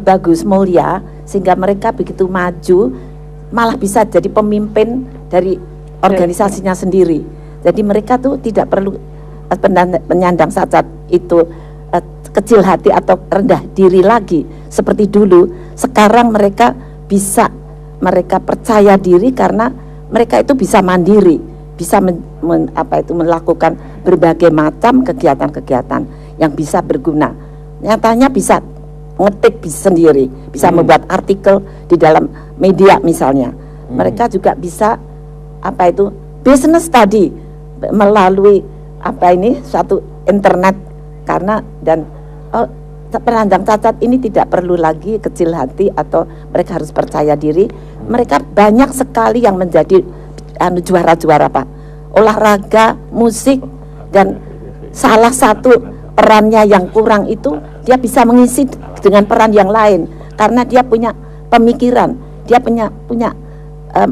S13: bagus, mulia, sehingga mereka begitu maju, malah bisa jadi pemimpin dari organisasinya sendiri. Jadi mereka tuh tidak perlu penyandang cacat itu kecil hati atau rendah diri lagi seperti dulu. Sekarang mereka percaya diri karena mereka itu bisa mandiri, bisa melakukan berbagai macam kegiatan-kegiatan yang bisa berguna. Nyatanya bisa ngetik sendiri, bisa membuat artikel di dalam media misalnya. Mereka juga bisa business study melalui suatu internet, karena penyandang cacat ini tidak perlu lagi kecil hati atau mereka harus percaya diri. Mereka banyak sekali yang menjadi juara-juara, Pak. Olahraga, musik, dan salah satu perannya yang kurang itu dia bisa mengisi dengan peran yang lain karena dia punya pemikiran, dia punya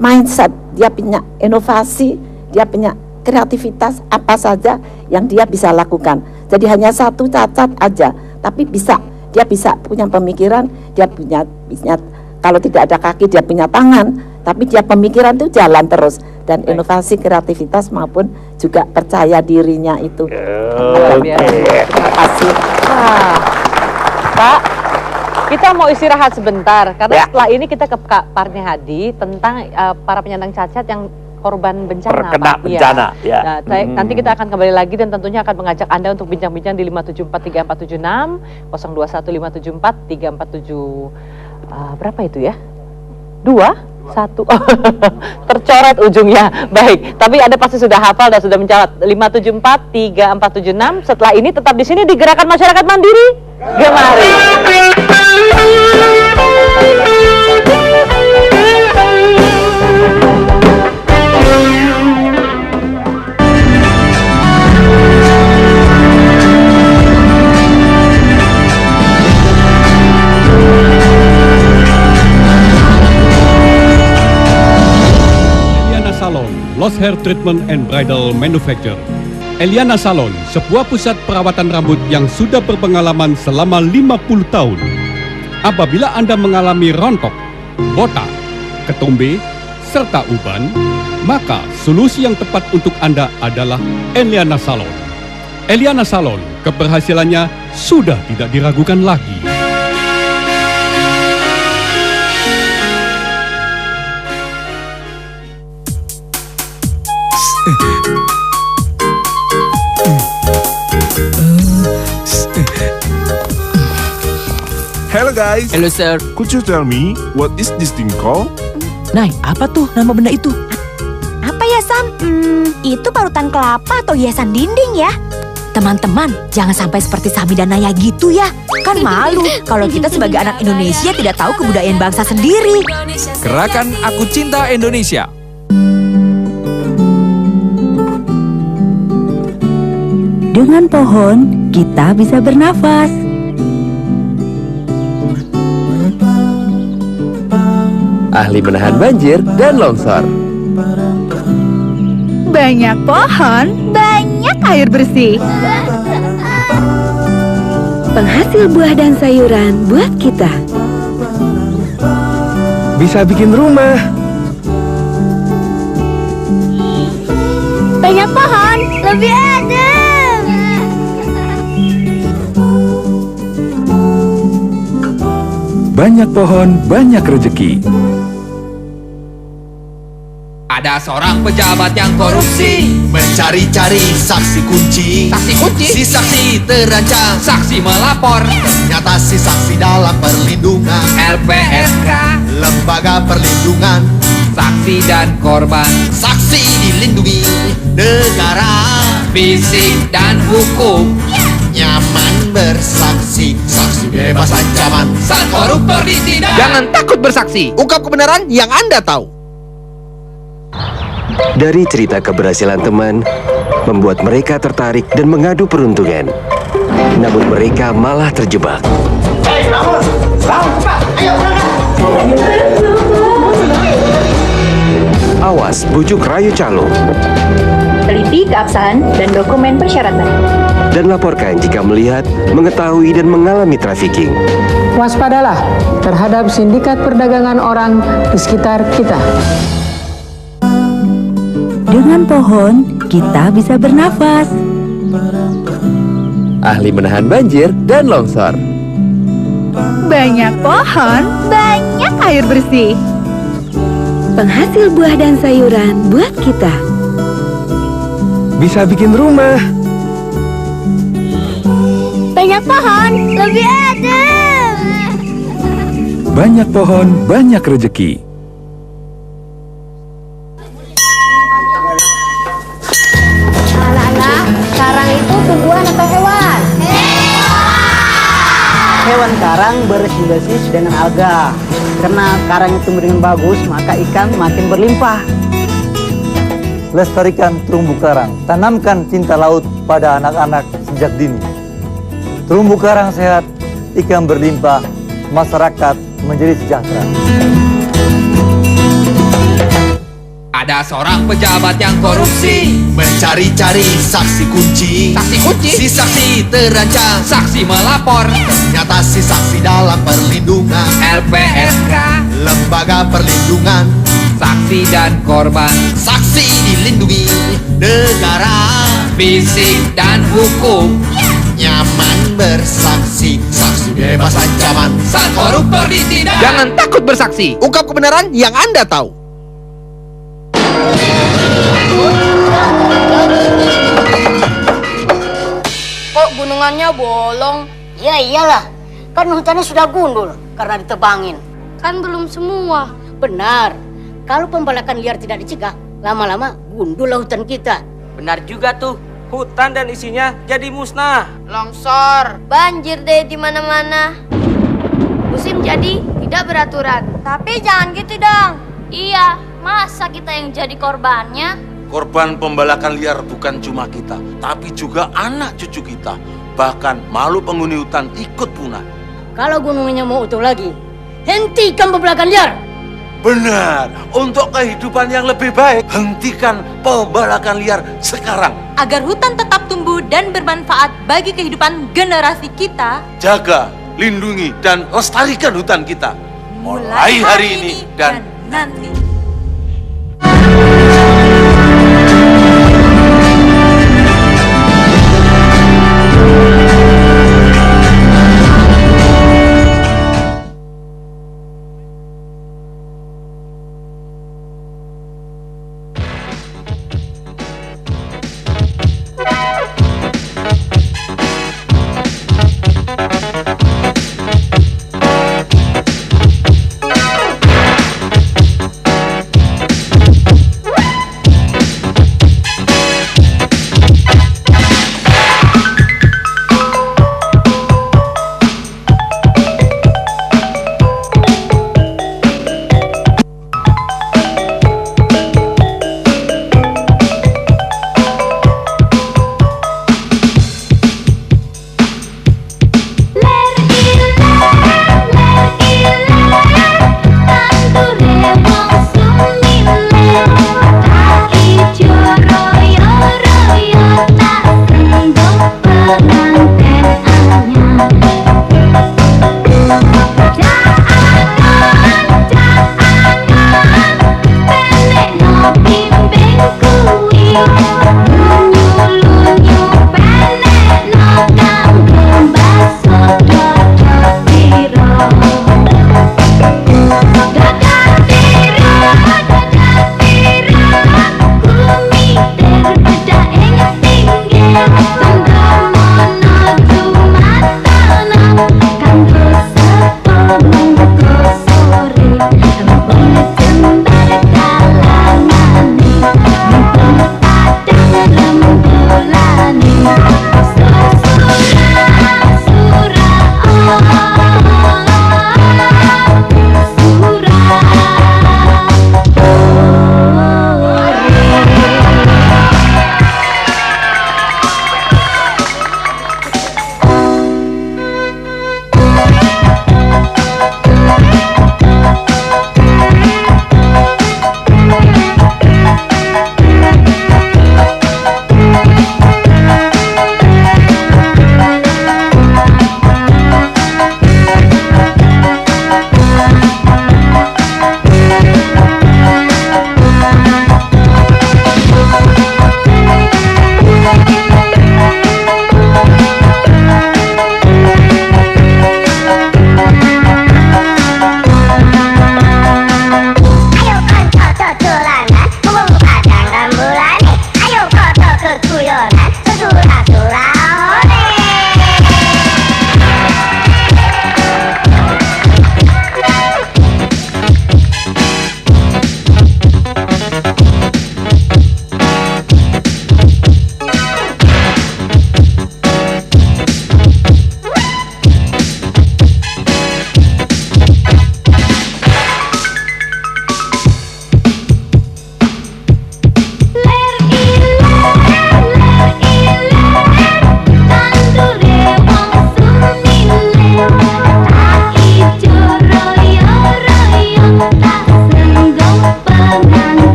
S13: mindset, dia punya inovasi, dia punya kreativitas apa saja yang dia bisa lakukan. Jadi hanya satu cacat aja, tapi dia bisa punya pemikiran, dia punya kalau tidak ada kaki dia punya tangan, tapi dia pemikiran itu jalan terus, dan inovasi, kreativitas maupun juga percaya dirinya itu. Terima kasih.
S3: Pak, kita mau istirahat sebentar karena setelah ini kita ke Kak Parni Hadi tentang para penyandang cacat yang korban bencana,
S2: terkena
S3: Pak.
S2: bencana, ya.
S3: Nah, nanti kita akan kembali lagi dan tentunya akan mengajak Anda untuk bincang-bincang di 5743476, 0215743477. Berapa itu ya? 2, 1. Tercoret ujungnya. Baik, tapi Anda pasti sudah hafal dan sudah mencatat 5743476. Setelah ini tetap di sini di Gerakan Masyarakat Mandiri Gemari.
S14: Lost Hair Treatment and Bridal Manufacture. Eliana Salon, sebuah pusat perawatan rambut yang sudah berpengalaman selama 50 tahun. Apabila Anda mengalami rontok, botak, ketombe, serta uban, maka solusi yang tepat untuk Anda adalah Eliana Salon. Eliana Salon, keberhasilannya sudah tidak diragukan lagi.
S15: Hello guys.
S16: Hello sir.
S15: Could you tell me what is this thing called?
S16: Nay, apa tuh nama benda itu?
S17: Apa ya
S16: hiasan. Itu parutan kelapa atau hiasan dinding ya? Teman-teman, jangan sampai seperti Sami dan Naya gitu ya. Kan malu kalau kita sebagai anak Indonesia tidak tahu kebudayaan bangsa sendiri.
S15: Gerakan Aku Cinta Indonesia.
S17: Dengan pohon, kita bisa bernafas.
S18: Ahli menahan banjir dan longsor.
S17: Banyak pohon, banyak air bersih. Penghasil buah dan sayuran buat kita.
S15: Bisa bikin rumah.
S16: Banyak pohon, lebih adem.
S15: Banyak pohon, banyak rezeki.
S19: Ada seorang pejabat yang korupsi,
S1: mencari-cari saksi kunci.
S19: Saksi kunci?
S1: Si saksi terancam,
S19: saksi melapor.
S1: Ternyata si saksi dalam perlindungan.
S19: LPSK,
S1: lembaga perlindungan
S19: saksi dan korban.
S1: Saksi dilindungi negara,
S19: fisik dan hukum.
S1: Nyaman bersaksi, saksi bebas ancaman.
S19: Sang koruptor ditindak.
S20: Jangan takut bersaksi, ungkap kebenaran yang Anda tahu.
S18: Dari cerita keberhasilan teman, membuat mereka tertarik dan mengadu peruntungan. Namun mereka malah terjebak. Awas bujuk rayu calo.
S21: Teliti keabsahan dan dokumen persyaratan.
S18: Dan laporkan jika melihat, mengetahui dan mengalami trafficking.
S22: Waspadalah terhadap sindikat perdagangan orang di sekitar kita.
S17: Dengan pohon, kita bisa bernafas.
S18: Ahli menahan banjir dan longsor.
S17: Banyak pohon, banyak air bersih. Penghasil buah dan sayuran buat kita.
S15: Bisa bikin rumah.
S16: Banyak pohon, lebih adem.
S15: Banyak pohon, banyak rezeki.
S23: Karang itu tumbuhan atau hewan? Hewan karang bersimbiosis dengan alga. Karena karang itu dengan bagus, maka ikan makin berlimpah.
S24: Lestarikan terumbu karang, tanamkan cinta laut pada anak-anak sejak dini. Terumbu karang sehat, ikan berlimpah, masyarakat menjadi sejahtera.
S19: Ada seorang pejabat yang korupsi,
S1: mencari-cari saksi kunci.
S19: Saksi kunci?
S1: Si saksi terancam,
S19: saksi melapor.
S1: Ternyata si saksi dalam perlindungan.
S19: LPSK,
S1: lembaga perlindungan
S19: saksi dan korban.
S1: Saksi dilindungi negara,
S19: fisik dan hukum.
S1: Nyaman bersaksi, saksi bebas ancaman.
S19: Sang koruptor ditindak.
S20: Jangan takut bersaksi, ungkap kebenaran yang Anda tahu.
S25: Kok gunungannya bolong? Ya iyalah, kan hutannya sudah gundul karena ditebangin. Kan belum semua. Benar, kalau pembalakan liar tidak dicegah, lama-lama gundul hutan kita.
S26: Benar juga tuh, hutan dan isinya jadi musnah.
S25: Longsor, banjir deh di mana-mana. Musim jadi tidak beraturan. Tapi jangan gitu dong. Iya, masa kita yang jadi korbannya?
S27: Korban pembalakan liar bukan cuma kita, tapi juga anak cucu kita. Bahkan makhluk penghuni hutan ikut punah.
S25: Kalau gunungnya mau utuh lagi, hentikan pembalakan liar.
S27: Benar, untuk kehidupan yang lebih baik, hentikan pembalakan liar sekarang.
S28: Agar hutan tetap tumbuh dan bermanfaat bagi kehidupan generasi kita,
S27: Jaga, lindungi, dan lestarikan hutan kita. Mulai hari ini dan
S28: nanti.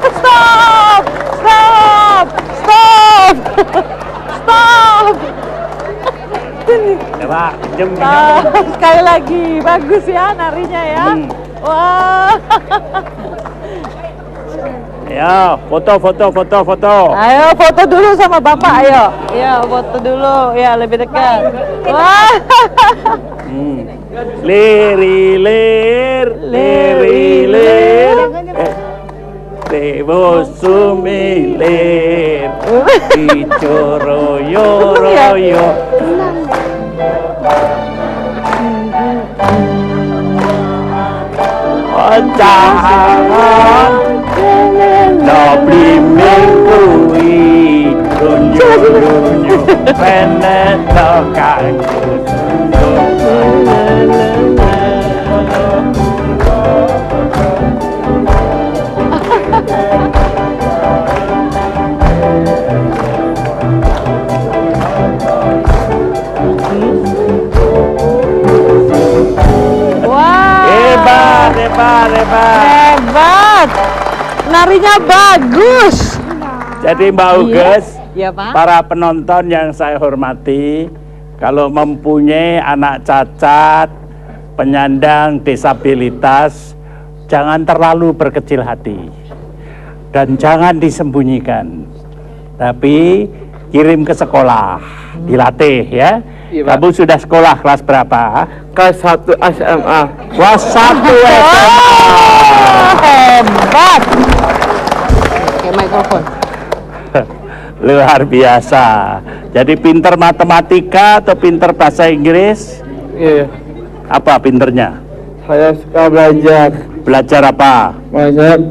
S3: Stop! Stop! Stop! Stop!
S2: Coba, jam.
S3: Sekali lagi, bagus ya narinya ya. Wah.
S2: Ayo, foto.
S3: Ayo foto dulu sama Bapak, ayo. Ya, foto dulu. Ya, lebih dekat. Wah.
S2: Lirilir. Dewo sumilir. Dicoroyo. Jangan Nobli mengkui Runyu Penet tokanku
S3: Hebat. Narinya bagus.
S2: Jadi Mbak Uges,
S3: Iya, Pak.
S2: para penonton yang saya hormati, kalau mempunyai anak cacat, penyandang disabilitas, jangan terlalu berkecil hati. Dan jangan disembunyikan. Tapi kirim ke sekolah, dilatih ya. Kamu sudah sekolah kelas berapa?
S4: Kelas 1 SMA.
S2: Kelas 1 SMA.
S3: Hebat. Oke, mikrofon.
S2: Luar biasa. Jadi pinter matematika atau pinter bahasa Inggris?
S4: Iya.
S2: Apa pinternya?
S4: Saya suka belajar.
S2: Belajar apa?
S4: Belajar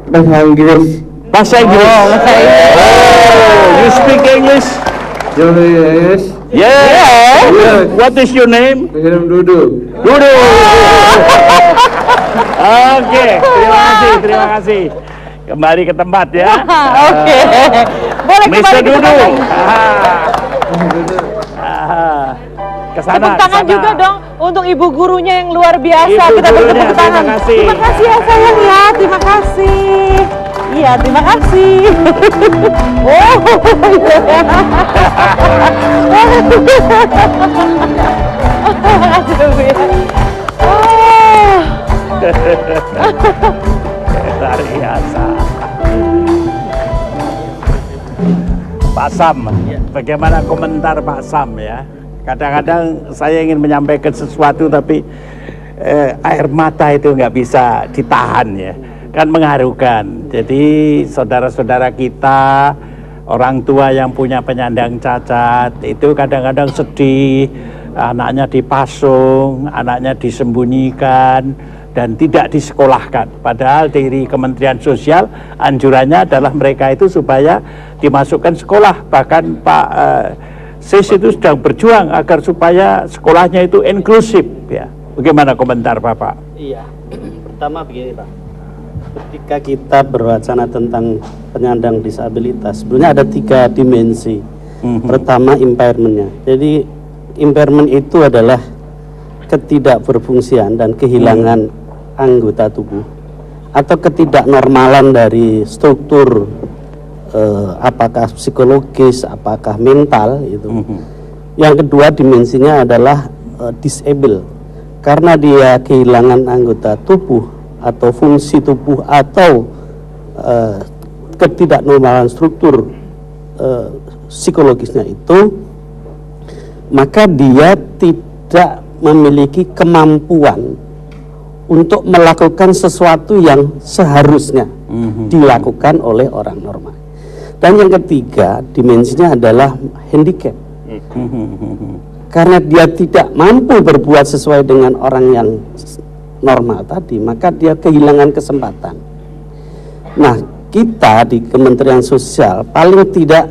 S4: bahasa Inggris.
S2: Bahasa Inggris. Oh, you speak English?
S4: Yes.
S2: Yes. What is your name?
S4: Dudu.
S2: Oke, terima kasih. Kembali ke tempat ya.
S3: Oke. Boleh kembali
S2: Mr.
S3: ke
S2: Dudu.
S3: tempat.
S2: Kesana.
S3: Tepuk tangan juga dong untuk ibu gurunya yang luar biasa.
S2: Ibu
S3: Kita
S2: gurunya,
S3: bertepuk tangan.
S2: terima kasih.
S3: Terima kasih ya sayang ya. Terima kasih. Iya, terima kasih. Oh,
S2: Luar biasa. Pak Sam, bagaimana komentar Pak Sam ya? Kadang-kadang saya ingin menyampaikan sesuatu tapi air mata itu nggak bisa ditahan ya, kan mengharukan. Jadi saudara-saudara kita, orang tua yang punya penyandang cacat itu kadang-kadang sedih, anaknya dipasung, anaknya disembunyikan dan tidak disekolahkan. Padahal dari Kementerian Sosial anjurannya adalah mereka itu supaya dimasukkan sekolah. Bahkan Pak Sis itu sedang berjuang agar supaya sekolahnya itu inklusif ya. Bagaimana komentar Bapak?
S5: Iya, pertama begini Pak, ketika kita berwacana tentang penyandang disabilitas, sebenarnya ada 3 dimensi. Pertama impairmentnya. Jadi impairment itu adalah ketidakberfungsian dan kehilangan anggota tubuh atau ketidaknormalan dari struktur apakah psikologis, apakah mental itu. Yang kedua dimensinya adalah disable, karena dia kehilangan anggota tubuh atau fungsi tubuh atau ketidaknormalan struktur psikologisnya itu, maka dia tidak memiliki kemampuan untuk melakukan sesuatu yang seharusnya dilakukan oleh orang normal. Dan yang ketiga dimensinya adalah handicap, karena dia tidak mampu berbuat sesuai dengan orang yang normal tadi, maka dia kehilangan kesempatan. Nah, kita di Kementerian Sosial paling tidak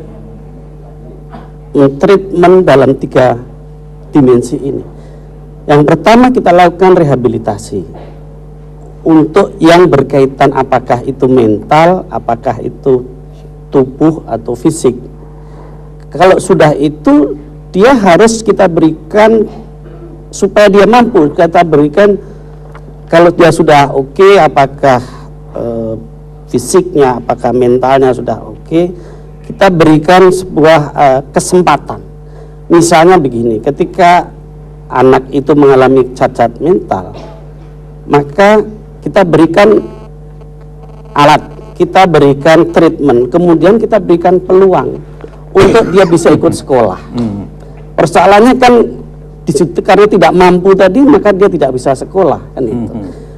S5: treatment dalam 3 dimensi ini. Yang pertama kita lakukan rehabilitasi untuk yang berkaitan apakah itu mental, apakah itu tubuh atau fisik. Kalau sudah itu dia harus kita berikan supaya dia mampu, kita berikan kalau dia sudah oke, apakah fisiknya, apakah mentalnya sudah oke, kita berikan sebuah kesempatan. Misalnya begini, ketika anak itu mengalami cacat mental, maka kita berikan alat, kita berikan treatment, kemudian kita berikan peluang untuk dia bisa ikut sekolah. Persoalannya kan di situ, karena tidak mampu tadi, maka dia tidak bisa sekolah kan itu.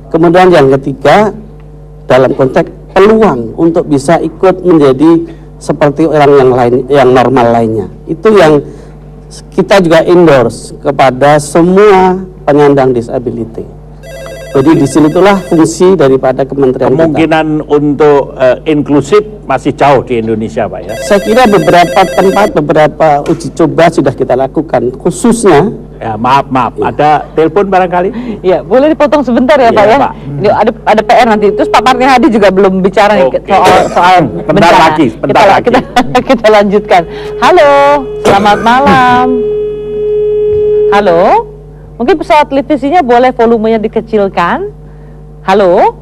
S5: Kemudian yang ketiga, dalam konteks peluang untuk bisa ikut menjadi seperti orang yang lain, yang normal lainnya. Itu yang kita juga endorse kepada semua penyandang disability. Jadi disitulah fungsi daripada kementerian
S2: kemungkinan
S5: kita.
S2: Untuk inklusif masih jauh di Indonesia, Pak ya.
S5: Saya kira beberapa tempat, beberapa uji coba sudah kita lakukan, khususnya.
S2: Ya, maaf, ada telepon barangkali?
S3: Iya, boleh dipotong sebentar ya, Pak ya.
S2: Pak.
S3: Ini ada PR nanti. Terus Pak Parni Hadi juga belum bicara nih soal bencana. Kita lanjutkan. Halo, selamat malam. Halo, mungkin pesawat televisinya boleh volumenya dikecilkan. Halo,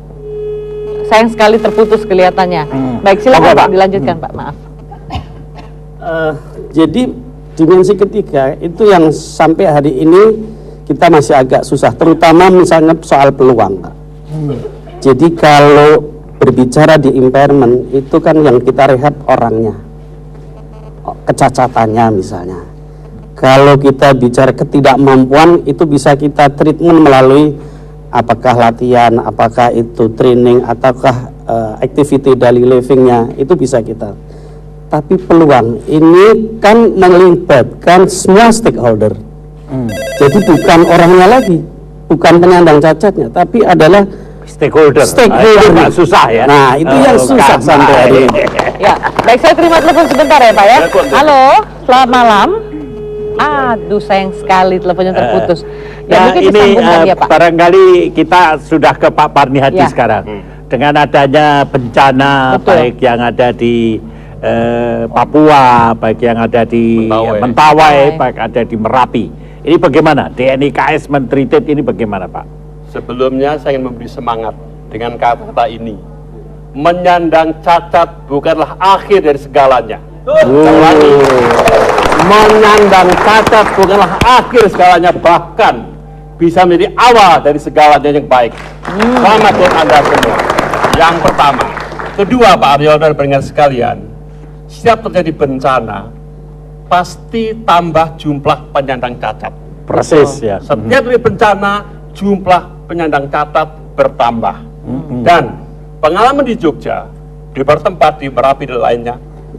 S3: sayang sekali terputus kelihatannya. Baik, silakan Pak, dilanjutkan Pak. Maaf.
S5: Jadi dimensi ketiga itu yang sampai hari ini kita masih agak susah, terutama misalnya soal peluang, Pak. Jadi kalau berbicara di impairment itu kan yang kita rehab orangnya, kecacatannya misalnya. Kalau kita bicara ketidakmampuan itu bisa kita treatment melalui apakah latihan, apakah itu training, ataukah activity daily livingnya, itu bisa kita. Tapi peluang ini kan melibatkan semua stakeholder. Jadi bukan orangnya lagi, bukan penyandang cacatnya, tapi adalah
S2: stakeholder.
S5: Nah,
S2: susah ya.
S5: Nah, itu yang susah sampai hari ini.
S3: Ya, baik, saya terima telepon sebentar ya Pak ya. Halo, selamat malam. Aduh, sayang sekali teleponnya terputus.
S2: Ya,
S3: mungkin
S2: ini
S3: ya, Pak.
S2: barangkali kita sudah ke Pak Parni Hadi sekarang. Dengan adanya bencana, baik yang ada di Papua, baik yang ada di Mentawai, baik ada di Merapi. Ini bagaimana? DNIKS men-treated ini bagaimana, Pak?
S6: Sebelumnya saya ingin memberi semangat dengan kata ini. Menyandang cacat bukanlah akhir dari segalanya. Menyandang cacat bukanlah akhir segalanya, bahkan bisa menjadi awal dari segalanya yang baik. Selamat buat Anda semua. Yang pertama. Kedua, Pak Aryono dan pendengar sekalian, setiap terjadi bencana pasti tambah jumlah penyandang cacat.
S2: Persis ya.
S6: Setiap terjadi bencana jumlah penyandang cacat bertambah. Dan pengalaman di Jogja, di beberapa tempat di Merapi dan lainnya,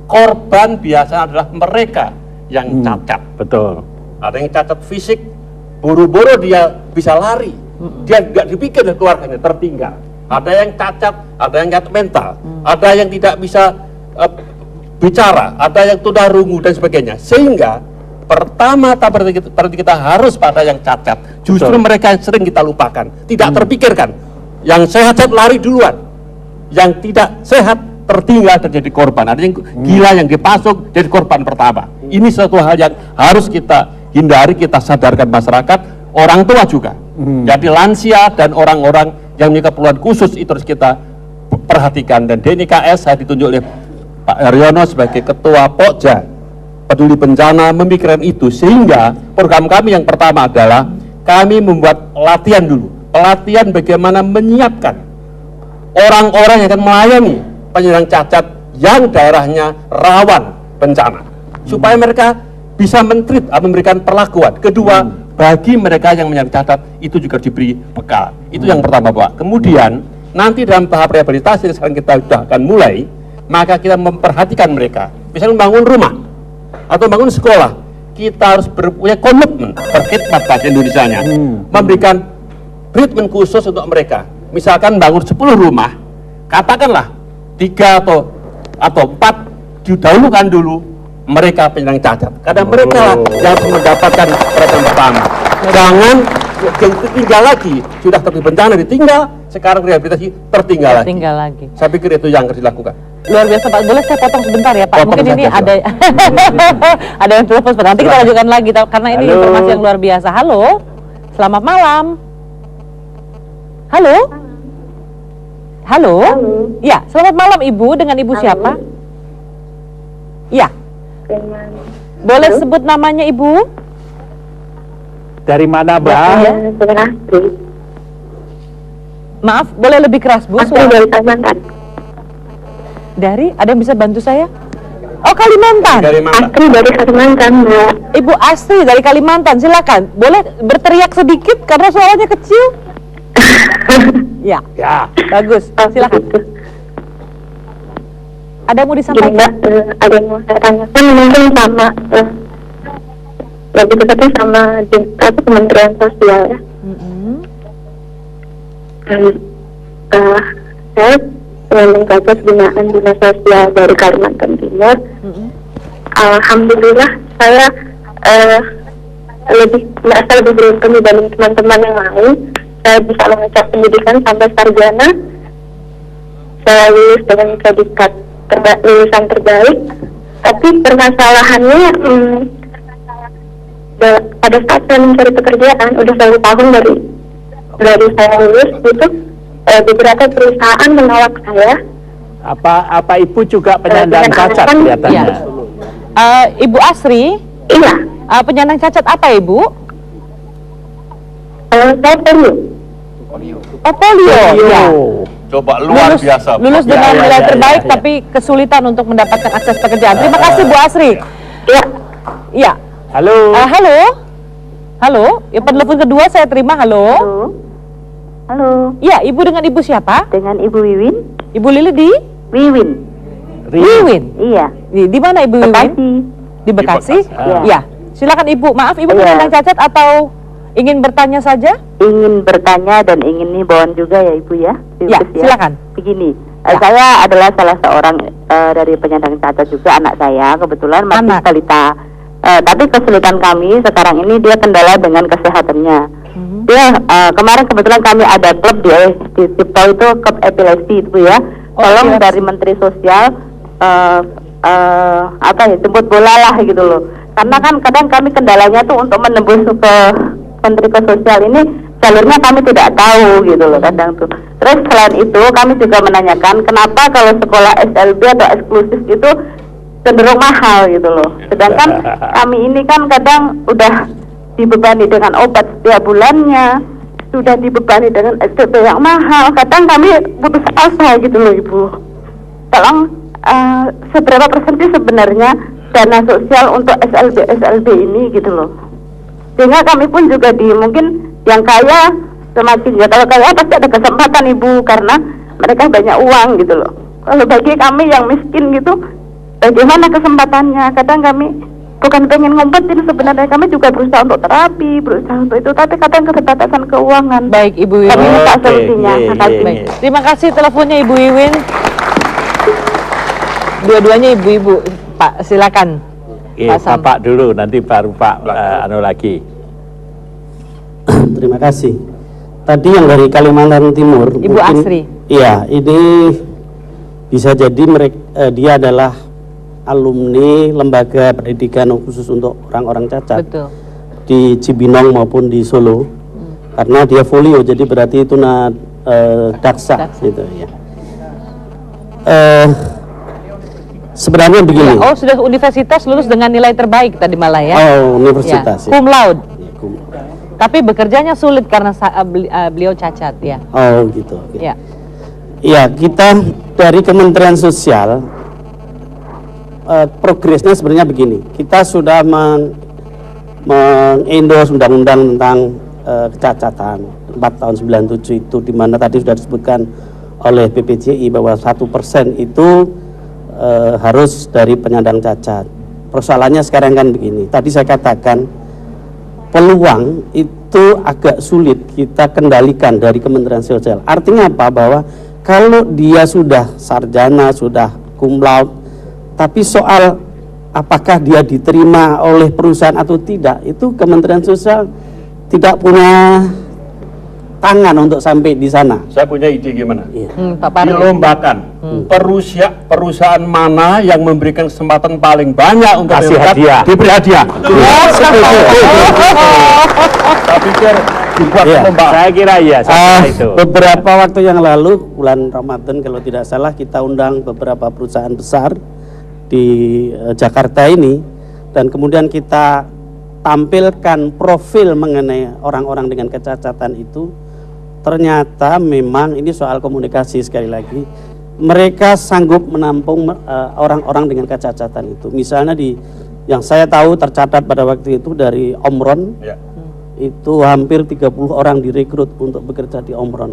S6: korban biasanya adalah mereka yang cacat.
S2: Betul.
S6: Ada yang cacat fisik, buru-buru dia bisa lari, dia nggak dipikir dari keluarganya, tertinggal. Ada yang cacat, ada yang cacat mental, ada yang tidak bisa bicara, ada yang tunarungu dan sebagainya. Sehingga pertama-tama kita harus pada yang cacat. Justru mereka yang sering kita lupakan, tidak terpikirkan. Yang sehat lari duluan, yang tidak sehat tertinggal terjadi korban. Ada yang gila, yang dipasung jadi korban pertama. Ini suatu hal yang harus kita hindari, kita sadarkan masyarakat, orang tua juga. Jadi lansia dan orang-orang yang memiliki keperluan khusus itu harus kita perhatikan. Dan DNIKS saya ditunjuk oleh Pak Aryono sebagai Ketua Pokja Peduli Bencana memikirkan itu, sehingga program kami yang pertama adalah kami membuat pelatihan dulu, pelatihan bagaimana menyiapkan orang-orang yang akan melayani penyandang cacat yang daerahnya rawan bencana, supaya mereka bisa mentreat atau memberikan perlakuan. Kedua, bagi mereka yang menyandang cacat itu juga diberi bekal. Itu yang pertama, Pak. Kemudian nanti dalam tahap rehabilitasi yang sekarang kita sudah akan mulai, maka kita memperhatikan mereka, misalnya membangun rumah atau bangun sekolah, kita harus punya komitmen berkhidmat bahasa Indonesianya, memberikan treatment khusus untuk mereka. Misalkan bangun 10 rumah, katakanlah 3 atau 4 didahulukan dulu mereka penyandang cacat, karena mereka lah yang harus mendapatkan perhatian pertama. Jangan yang tertinggal lagi, sudah terjadi bencana ditinggal, sekarang rehabilitasi tertinggal lagi. Saya pikir itu yang harus dilakukan.
S3: Luar biasa Pak, boleh saya potong sebentar ya Pak? Mungkin ini ada ada yang telepon sebentar, nanti kita lanjutkan lagi karena ini informasi yang luar biasa. Halo, selamat malam. Halo, Halo. Ya, selamat malam Ibu. Dengan Ibu siapa? Ya. Boleh sebut namanya Ibu?
S2: Dari mana, Mbak?
S3: Maaf, boleh lebih keras Bu?
S7: Dari Kalimantan.
S3: Dari? Ada yang bisa bantu saya? Oh, Kalimantan.
S7: Astri dari Kalimantan, Mbak.
S3: Ibu Astri dari Kalimantan, silakan. Boleh berteriak sedikit karena suaranya kecil? Ya.
S2: Ya.
S3: Bagus. Silakan. Ada yang mau disampaikan?
S7: Mbak, ada yang mau saya tanyakan mungkin sama lebih tepatnya sama Kementerian Sosial ya. Saya penyandang cacat binaan dinas sosial dari Kalimantan Timur. Alhamdulillah saya merasa lebih beruntung dibanding teman-teman yang lain. Saya bisa mengejar pendidikan sampai sarjana. Saya lulus dengan predikat lulusan terbaik. Tapi permasalahannya pada saat saya mencari pekerjaan udah 1 tahun dari saya lulus itu beberapa perusahaan menolak saya.
S2: Apa Ibu juga penyandang cacat kelihatannya?
S3: Ibu Asri?
S7: Iya.
S3: Penyandang cacat apa Ibu?
S7: Saya polio.
S3: Oh, polio. Ya.
S6: Coba luar biasa.
S3: Lulus dengan nilai terbaik tapi kesulitan untuk mendapatkan akses pekerjaan. Terima kasih Bu Asri.
S7: Iya.
S3: Iya.
S2: Halo.
S3: Halo. Halo. Ya, penelpon kedua saya terima. Halo.
S7: Halo.
S3: Iya, Ibu dengan Ibu siapa?
S7: Dengan Ibu Wiwin.
S3: Ibu Lili di?
S7: Wiwin.
S3: Wiwin.
S7: Iya.
S3: Di mana Ibu Wiwin?
S7: Bekasi.
S3: Di Bekasi?
S7: Iya.
S3: Ya. Silakan Ibu. Maaf, Ibu penyandang cacat atau ingin bertanya saja?
S7: Ingin bertanya dan ingin nimbauan juga ya Ibu ya.
S3: Ya, silakan.
S7: Begini, saya adalah salah seorang dari penyandang cacat juga, anak saya kebetulan masih balita. Tapi kesulitan kami sekarang ini dia kendala dengan kesehatannya. Dia kemarin kebetulan kami ada klub di Cipto itu klub epilepsi itu ya. Tolong dari Menteri Sosial jemput bola lah gitu loh. Karena kan kadang kami kendalanya tuh untuk menembus ke Menteri Sosial ini jalurnya kami tidak tahu gitu loh kadang tuh. Terus selain itu kami juga menanyakan kenapa kalau sekolah SLB atau eksklusif itu cenderung mahal gitu loh. Sedangkan kami ini kan kadang udah dibebani dengan obat setiap bulannya, sudah dibebani dengan SPP yang mahal. Kadang kami putus asa gitu loh Ibu. Tolong seberapa persen sih sebenarnya dana sosial untuk SLB ini gitu loh. Sehingga kami pun juga mungkin yang kaya semakin ya, kalau kaya pasti ada kesempatan Ibu karena mereka banyak uang gitu loh. Kalau bagi kami yang miskin gitu, bagaimana kesempatannya? Kadang kami bukan pengen ngumpetin sebenarnya, kami juga berusaha untuk terapi, berusaha untuk itu, tapi kadang keterbatasan keuangan.
S3: Baik Ibu Wiwin.
S7: Kami minta solusinya.
S3: Baik. Terima kasih teleponnya Ibu Wiwin. Dua-duanya ibu-ibu, Pak, silakan.
S2: Bapak dulu, nanti baru Pak lagi.
S5: Terima kasih. Tadi yang dari Kalimantan Timur,
S3: Ibu Asri.
S5: Iya, ini bisa jadi mereka dia adalah alumni lembaga pendidikan khusus untuk orang-orang cacat.
S3: Betul.
S5: Di Cibinong maupun di Solo. Karena dia folio, jadi berarti itu daksa gitu ya. Sebenarnya begini.
S3: Oh, sudah universitas lulus dengan nilai terbaik tadi malah ya?
S5: Oh, universitas.
S3: Ya. Cum laude. Tapi bekerjanya sulit karena beliau cacat ya.
S5: Oh, gitu.
S3: Ya.
S5: Ya, kita dari Kementerian Sosial progresnya sebenarnya begini. Kita sudah mengendorse undang-undang tentang kecacatan 4 tahun 97 itu, di mana tadi sudah disebutkan oleh BPJI bahwa 1% itu harus dari penyandang cacat. Persoalannya sekarang kan begini. Tadi saya katakan peluang itu agak sulit kita kendalikan dari Kementerian Sosial. Artinya apa? Bahwa kalau dia sudah sarjana, sudah cum laude, tapi soal apakah dia diterima oleh perusahaan atau tidak, itu Kementerian Sosial tidak punya tangan untuk sampai di sana.
S6: Saya punya ide gimana?
S3: Pak
S6: dilombakan perusahaan mana yang memberikan kesempatan paling banyak untuk
S2: kasih hadiah,
S6: diberi hadiah. Saya pikir dibuat
S5: Iya.
S6: lomba.
S2: Saya kira iya, saya kira itu.
S5: Beberapa waktu yang lalu, bulan Ramadan kalau tidak salah, kita undang beberapa perusahaan besar di Jakarta ini, dan kemudian kita tampilkan profil mengenai orang-orang dengan kecacatan itu. Ternyata memang ini soal komunikasi sekali lagi, mereka sanggup menampung orang-orang dengan kecacatan itu. Misalnya yang saya tahu tercatat pada waktu itu dari Omron, itu hampir 30 orang direkrut untuk bekerja di Omron.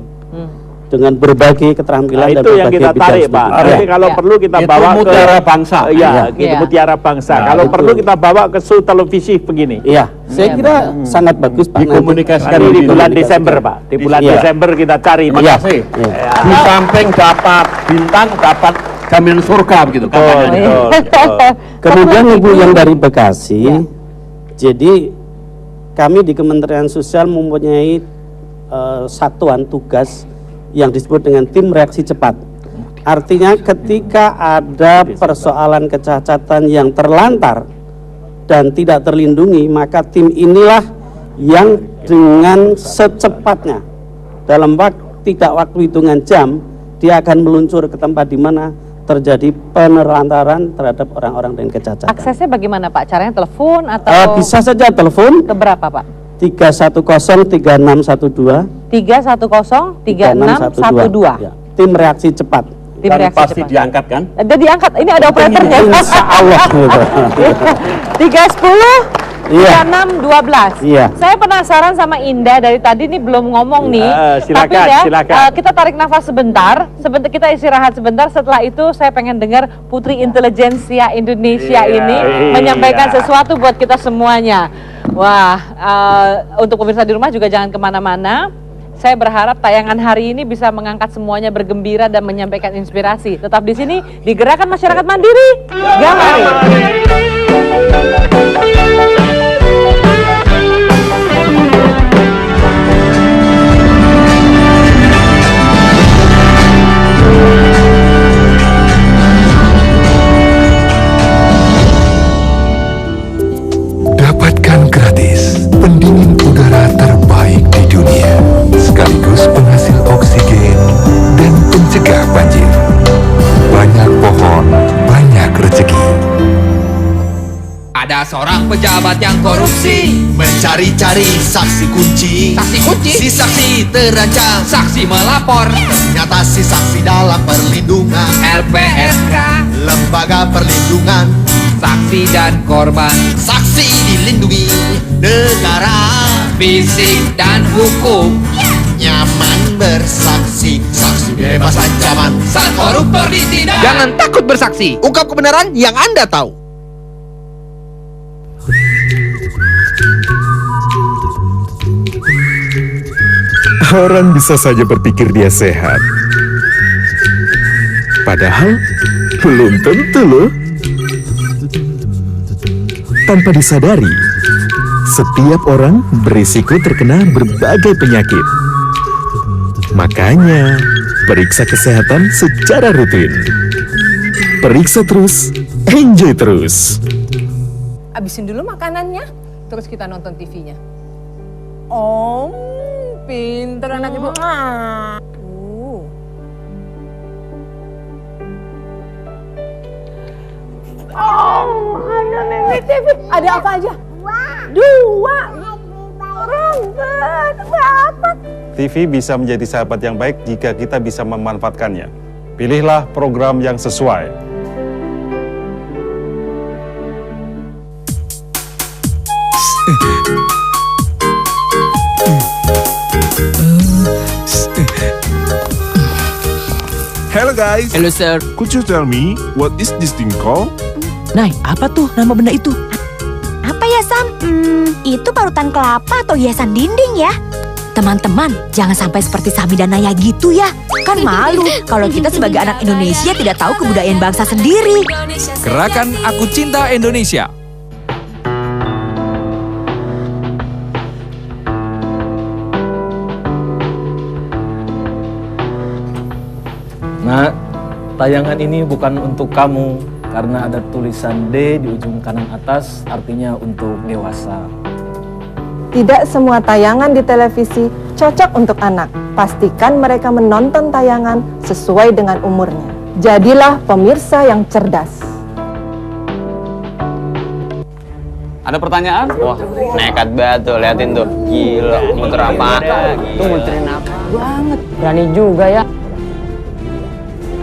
S5: Dengan berbagai keterampilan dan
S2: itu yang
S5: berbagai
S2: kita
S5: bidang
S2: tarik, Pak.
S5: studi.
S2: Nanti kalau perlu kita
S6: Itu
S2: bawa
S6: mutiara
S2: ke
S6: bangsa.
S2: Iya,
S5: Iya.
S2: mutiara bangsa.
S5: Nah,
S2: Kalau
S5: betul.
S2: perlu kita bawa ke show televisi begini.
S5: Iya, saya kira sangat bagus Pak.
S2: Dikomunikasikan di bulan Desember, Pak. Di bulan
S5: Iya.
S2: Desember kita cari.
S6: Terima kasih. Di samping dapat bintang, dapat jaminan surga begitu.
S5: Kemudian Ibu yang dari Bekasi, jadi kami di Kementerian Sosial mempunyai satuan tugas yang disebut dengan tim reaksi cepat. Artinya ketika ada persoalan kecacatan yang terlantar dan tidak terlindungi, maka tim inilah yang dengan secepatnya dalam tidak waktu hitungan jam, dia akan meluncur ke tempat di mana terjadi penelantaran terhadap orang-orang dengan kecacatan.
S3: Aksesnya bagaimana Pak? Caranya telepon atau?
S5: Bisa saja telepon
S3: ke berapa Pak?
S5: 310-3612
S3: 310-3612.
S5: Ya. Tim reaksi cepat.
S3: Tim
S6: Dan
S3: reaksi
S6: pasti
S3: cepat.
S6: diangkat kan?
S3: Ada diangkat, ini ada operatornya.
S5: Insya Allah.
S3: 310
S5: Iya.
S3: 3612.
S5: Iya.
S3: Saya penasaran sama Indah, dari tadi nih belum ngomong nih.
S2: Silakan,
S3: Tapi ya,
S2: silakan.
S3: kita tarik nafas sebentar. Kita istirahat sebentar. Setelah itu saya pengen dengar Putri Intelijensia Indonesia ini menyampaikan sesuatu buat kita semuanya. Wah, untuk pemirsa di rumah juga jangan kemana-mana. Saya berharap tayangan hari ini bisa mengangkat semuanya bergembira dan menyampaikan inspirasi. Tetap di sini di Gerakan Masyarakat Mandiri. Gamari.
S15: Dapatkan gratis pendingin udara terbaik di dunia, sekaligus penghasil oksigen dan pencegah banjir. Banyak pohon, banyak rezeki.
S19: Ada seorang pejabat yang korupsi,
S8: mencari-cari saksi kunci.
S19: Saksi kunci?
S8: Si saksi terancam,
S19: saksi melapor.
S8: ternyata si saksi dalam perlindungan.
S19: LPSK,
S8: lembaga perlindungan
S19: saksi dan korban.
S8: Saksi dilindungi negara,
S19: fisik dan hukum.
S8: nyaman bersaksi. Saksi bebas ancaman
S19: Saat koruptor ditindak.
S20: Jangan takut bersaksi. Ungkap kebenaran yang Anda tahu.
S15: Orang bisa saja berpikir dia sehat. Padahal belum tentu loh. Tanpa disadari, setiap orang berisiko terkena berbagai penyakit. Makanya, periksa kesehatan secara rutin. Periksa terus, enjoy terus.
S9: Abisin dulu makanannya, terus kita nonton TV-nya. Oh, pinter anak ibu. Oh, ada nenek TV. Ada apa aja? Dua. Berapa?
S10: TV bisa menjadi sahabat yang baik jika kita bisa memanfaatkannya. Pilihlah program yang sesuai.
S15: Hello guys.
S11: Hello sir.
S15: Could you tell me what is this thing called?
S11: Nay, apa tuh nama benda itu?
S16: Apa ya Sam? Itu parutan kelapa atau hiasan dinding ya? Teman-teman, jangan sampai seperti Sami dan Naya gitu ya. Kan malu kalau kita sebagai anak Indonesia tidak tahu kebudayaan bangsa sendiri.
S19: Gerakan Aku Cinta Indonesia.
S12: Nah, tayangan ini bukan untuk kamu karena ada tulisan D di ujung kanan atas, artinya untuk dewasa.
S13: Tidak semua tayangan di televisi cocok untuk anak. Pastikan mereka menonton tayangan sesuai dengan umurnya. Jadilah pemirsa yang cerdas.
S14: Ada pertanyaan? Wah, nekat banget tuh, liatin tuh. Gila, muter apa? Tuh muterin apa banget. Berani juga ya.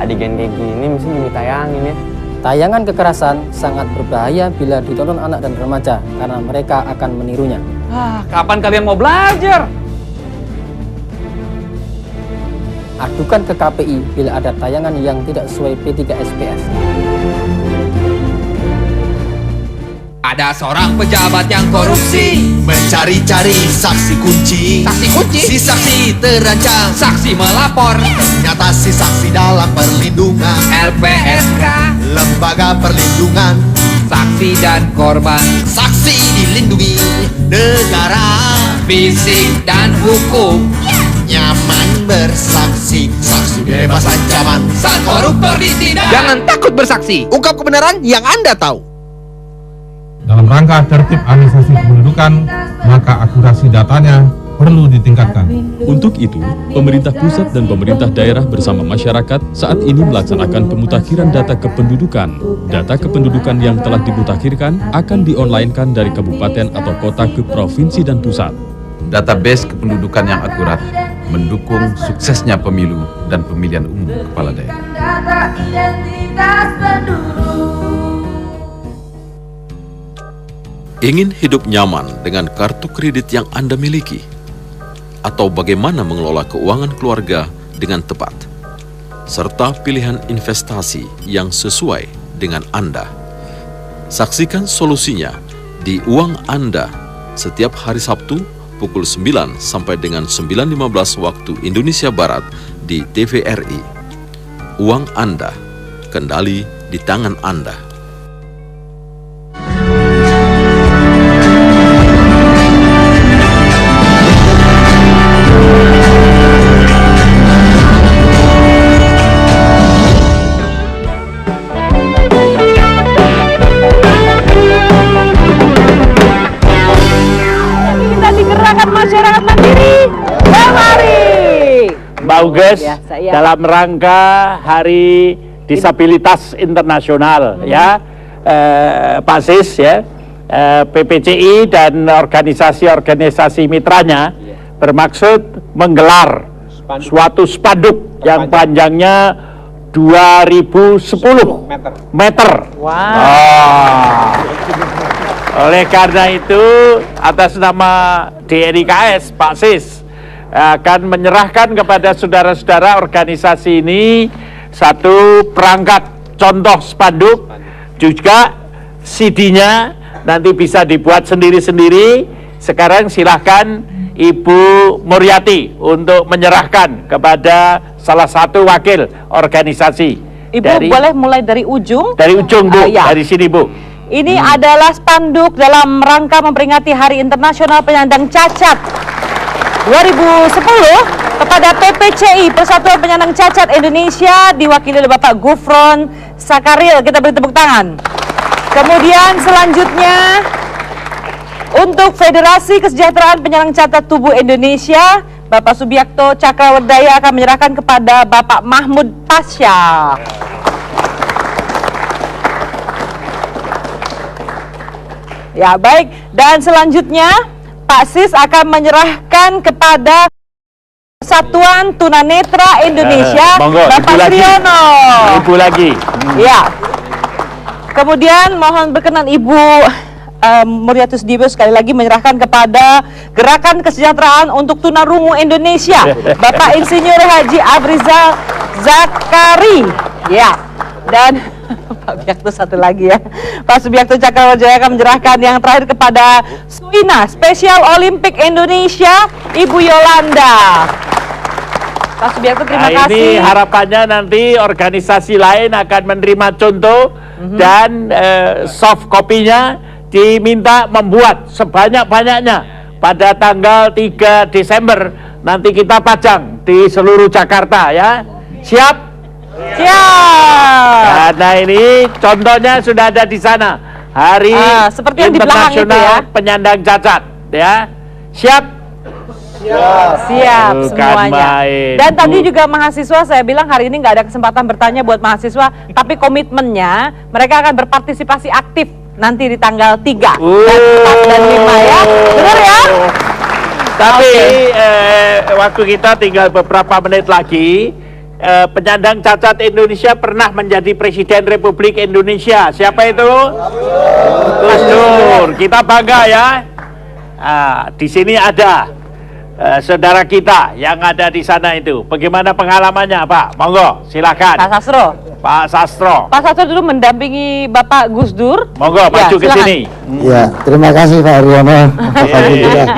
S14: Adegan kayak gini mesti ditayangin ya.
S17: Tayangan kekerasan sangat berbahaya bila ditonton anak dan remaja karena mereka akan menirunya.
S12: Kapan kalian mau belajar?
S17: Adukan ke KPI bila ada tayangan yang tidak sesuai P3SPS.
S19: Ada seorang pejabat yang korupsi,
S8: mencari-cari saksi kunci.
S19: Saksi kunci?
S8: Si saksi terancam,
S19: saksi melapor.
S8: Ternyata si saksi dalam perlindungan.
S19: LPSK,
S8: lembaga perlindungan
S19: saksi dan korban.
S8: Saksi dilindungi negara,
S19: fisik dan hukum.
S8: Nyaman bersaksi, saksi bebas ancaman.
S19: Saat koruptor ditindak,
S20: jangan takut bersaksi. Ungkap kebenaran yang Anda tahu.
S18: Dalam rangka tertib administrasi kependudukan, maka akurasi datanya perlu ditingkatkan.
S21: Untuk itu, pemerintah pusat dan pemerintah daerah bersama masyarakat saat ini melaksanakan pemutakhiran data kependudukan. Data kependudukan yang telah dimutakhirkan akan di-online-kan dari kabupaten atau kota ke provinsi dan pusat.
S22: Database kependudukan yang akurat mendukung suksesnya pemilu dan pemilihan umum kepala daerah.
S23: Data identitas penduduk.
S24: Ingin hidup nyaman dengan kartu kredit yang Anda miliki? Atau bagaimana mengelola keuangan keluarga dengan tepat? Serta pilihan investasi yang sesuai dengan Anda. Saksikan solusinya di Uang Anda setiap hari Sabtu pukul 9 sampai dengan 9.15 waktu Indonesia Barat di TVRI. Uang Anda, kendali di tangan Anda.
S3: Masyarakat mandiri kemari.
S2: Mbak Uges,
S3: Biasa, ya.
S2: dalam rangka Hari Disabilitas Internasional, ya, Pak Sis, ya, PPCI dan organisasi-organisasi mitranya bermaksud menggelar suatu spanduk yang panjangnya 2010 meter.
S3: Wow.
S2: Oleh karena itu, atas nama DNIKS, Pak Sis akan menyerahkan kepada saudara-saudara organisasi ini satu perangkat contoh spanduk, juga CD-nya nanti bisa dibuat sendiri-sendiri. Sekarang silahkan Ibu Muryati untuk menyerahkan kepada salah satu wakil organisasi.
S3: Ibu boleh mulai dari ujung?
S2: Dari ujung, Bu,
S3: ya.
S2: dari sini, Bu.
S3: Ini adalah spanduk dalam rangka memperingati Hari Internasional Penyandang Cacat 2010 kepada PPCI, Persatuan Penyandang Cacat Indonesia, diwakili oleh Bapak Gufron Sakaril. Kita beri tepuk tangan. Kemudian selanjutnya untuk Federasi Kesejahteraan Penyandang Cacat Tubuh Indonesia, Bapak Subiakto Cakrawardaya akan menyerahkan kepada Bapak Mahmud Pasha. Ya, baik. Dan selanjutnya Pak Sis akan menyerahkan kepada Persatuan Tunanetra Indonesia,
S2: monggo,
S3: Bapak Triyono.
S2: Ibu lagi.
S3: Ya. Kemudian mohon berkenan Ibu Muryatus Dibo sekali lagi menyerahkan kepada Gerakan Kesejahteraan untuk Tunarungu Indonesia, Bapak Insinyur Haji Afrizal Zakari. Ya. Dan Pak Subiakto satu lagi ya. Pak Subiakto Cakrawardaya akan menyerahkan yang terakhir kepada SUINA, Special Olympic Indonesia, Ibu Yolanda. Pak Subiakto, terima kasih.
S2: Ini harapannya nanti organisasi lain akan menerima contoh dan soft copy-nya diminta membuat sebanyak-banyaknya pada tanggal 3 Desember nanti kita pajang di seluruh Jakarta, ya. Siap?
S3: Siap.
S2: Karena ini contohnya sudah ada di sana. Hari
S3: seperti yang di belakang itu,
S2: Internasional
S3: ya.
S2: Penyandang Cacat, ya. Siap?
S3: Siap
S2: Bukan
S3: semuanya.
S2: main.
S3: Dan tadi juga mahasiswa saya bilang hari ini nggak ada kesempatan bertanya buat mahasiswa, tapi komitmennya mereka akan berpartisipasi aktif nanti di tanggal 3 dan 4 dan 5 ya. Benar ya?
S2: Tapi waktu kita tinggal beberapa menit lagi. Penyandang cacat Indonesia pernah menjadi Presiden Republik Indonesia. Siapa itu? Mas Nur. Kita bangga ya. Di sini ada saudara kita yang ada di sana itu. Bagaimana pengalamannya, Pak? Monggo, silakan.
S3: Pak Sastro.
S2: Pak Sastro.
S3: Pak Sastro dulu mendampingi Bapak Gus Dur.
S2: Monggo, maju ke sini.
S1: Ya, terima kasih Pak Haryono.